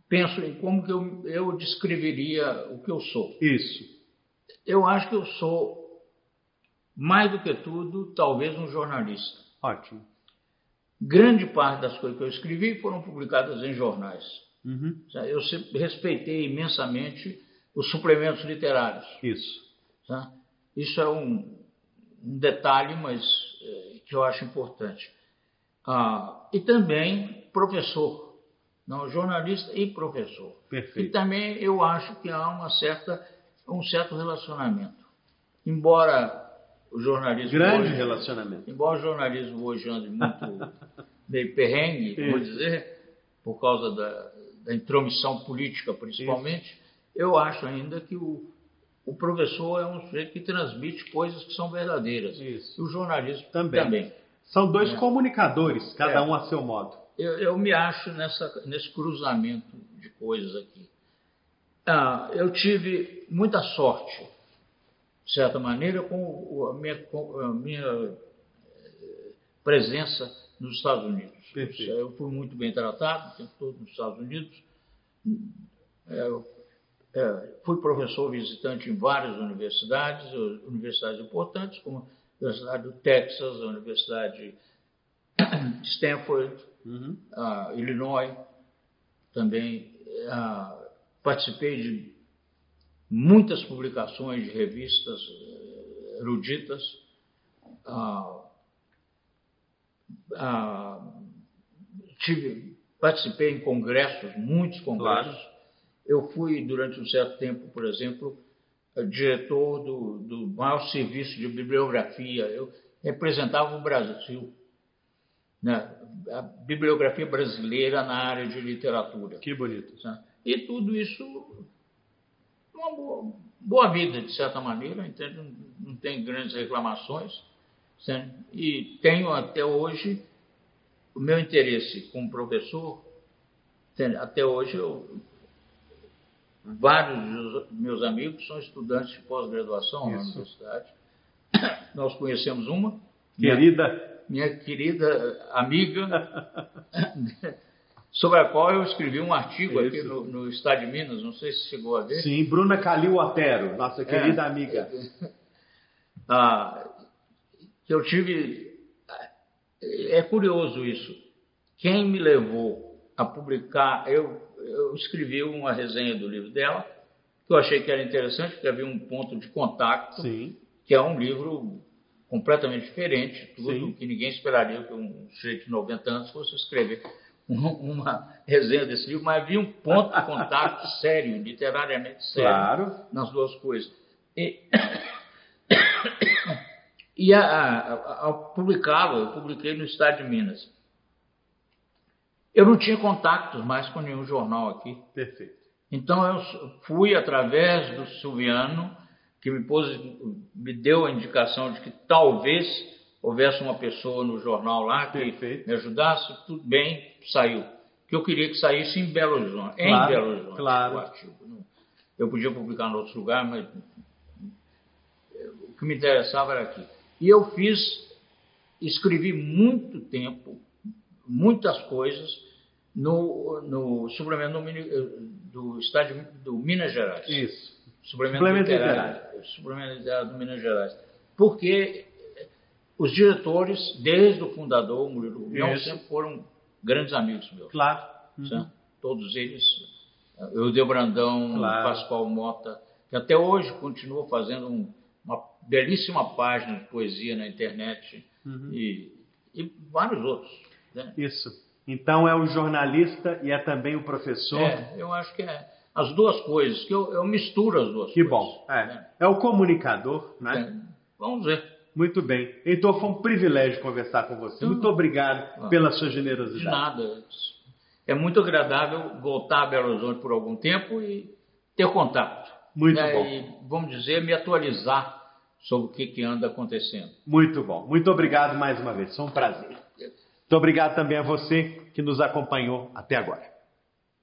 penso em como que eu descreveria o que eu sou. Isso. Eu acho que eu sou, mais do que tudo, talvez um jornalista. Ótimo. Grande parte das coisas que eu escrevi foram publicadas em jornais. Uhum. Eu sempre respeitei imensamente os suplementos literários. Isso. Isso é um detalhe, mas que eu acho importante. E também professor. Não, jornalista e professor. Perfeito. E também eu acho que há um certo relacionamento. Embora o jornalismo Grande relacionamento. Embora o jornalismo hoje ande muito meio perrengue, vou dizer, por causa da intromissão política principalmente, eu acho ainda que o professor é um sujeito que transmite coisas que são verdadeiras. Isso. E o jornalismo também. São dois comunicadores, cada um a seu modo. Eu me acho nesse cruzamento de coisas aqui. Eu tive muita sorte, de certa maneira, com a minha presença nos Estados Unidos. Perfeito. Eu fui muito bem tratado o tempo todo nos Estados Unidos. Fui professor visitante em várias universidades importantes, como a Universidade do Texas, a Universidade de Stanford, Illinois, também participei de muitas publicações de revistas eruditas, participei em congressos, muitos congressos. Claro. Eu fui, durante um certo tempo, por exemplo, diretor do maior serviço de bibliografia. Eu representava o Brasil, a bibliografia brasileira na área de literatura. Que bonito. E tudo isso, uma boa vida, de certa maneira, entende? Não tem grandes reclamações. Certo? E tenho até hoje o meu interesse como professor. Entende? Até hoje, vários dos meus amigos são estudantes de pós-graduação na universidade. Nós conhecemos uma. Minha querida amiga, sobre a qual eu escrevi um artigo aqui no Estado de Minas, não sei se chegou a ver. Sim, Bruna Calil Otero, nossa querida amiga. Eu tive... É curioso isso. Quem me levou a publicar... Eu escrevi uma resenha do livro dela, que eu achei que era interessante, porque havia um ponto de contato, que é um livro completamente diferente, tudo que ninguém esperaria que um sujeito de 90 anos fosse escrever uma resenha desse livro, mas havia um ponto de contato sério, literariamente sério, nas duas coisas. E ao publicá-lo, eu publiquei no Estado de Minas. Eu não tinha contatos mais com nenhum jornal aqui. Perfeito. Então eu fui através do Silviano, que me deu a indicação de que talvez houvesse uma pessoa no jornal lá que me ajudasse, tudo bem, saiu. Que eu queria que saísse em Belo Horizonte. Claro, em Belo Horizonte, claro. O artigo. Eu podia publicar em outros lugares, mas o que me interessava era aqui. E eu escrevi muito tempo, muitas coisas, no suplemento do estádio do Minas Gerais. Isso. Suplemento literário do Minas Gerais. Porque os diretores, desde o fundador, o Murilo Rubião, sempre foram grandes amigos meus. Claro. Todos eles, Eudeu Brandão, Pascoal Mota, que até hoje continua fazendo uma belíssima página de poesia na internet, e vários outros. Né? Isso. Então é o jornalista e é também o professor. Eu acho que é as duas coisas, que eu misturo as duas coisas. Que bom. É o comunicador, né? Vamos ver. Muito bem. Heitor, foi um privilégio conversar com você. Muito obrigado pela sua generosidade. De nada. É muito agradável voltar a Belo Horizonte por algum tempo e ter contato. Muito bom. E, vamos dizer, me atualizar sobre o que anda acontecendo. Muito bom. Muito obrigado mais uma vez. Foi um prazer. Muito obrigado também a você que nos acompanhou até agora.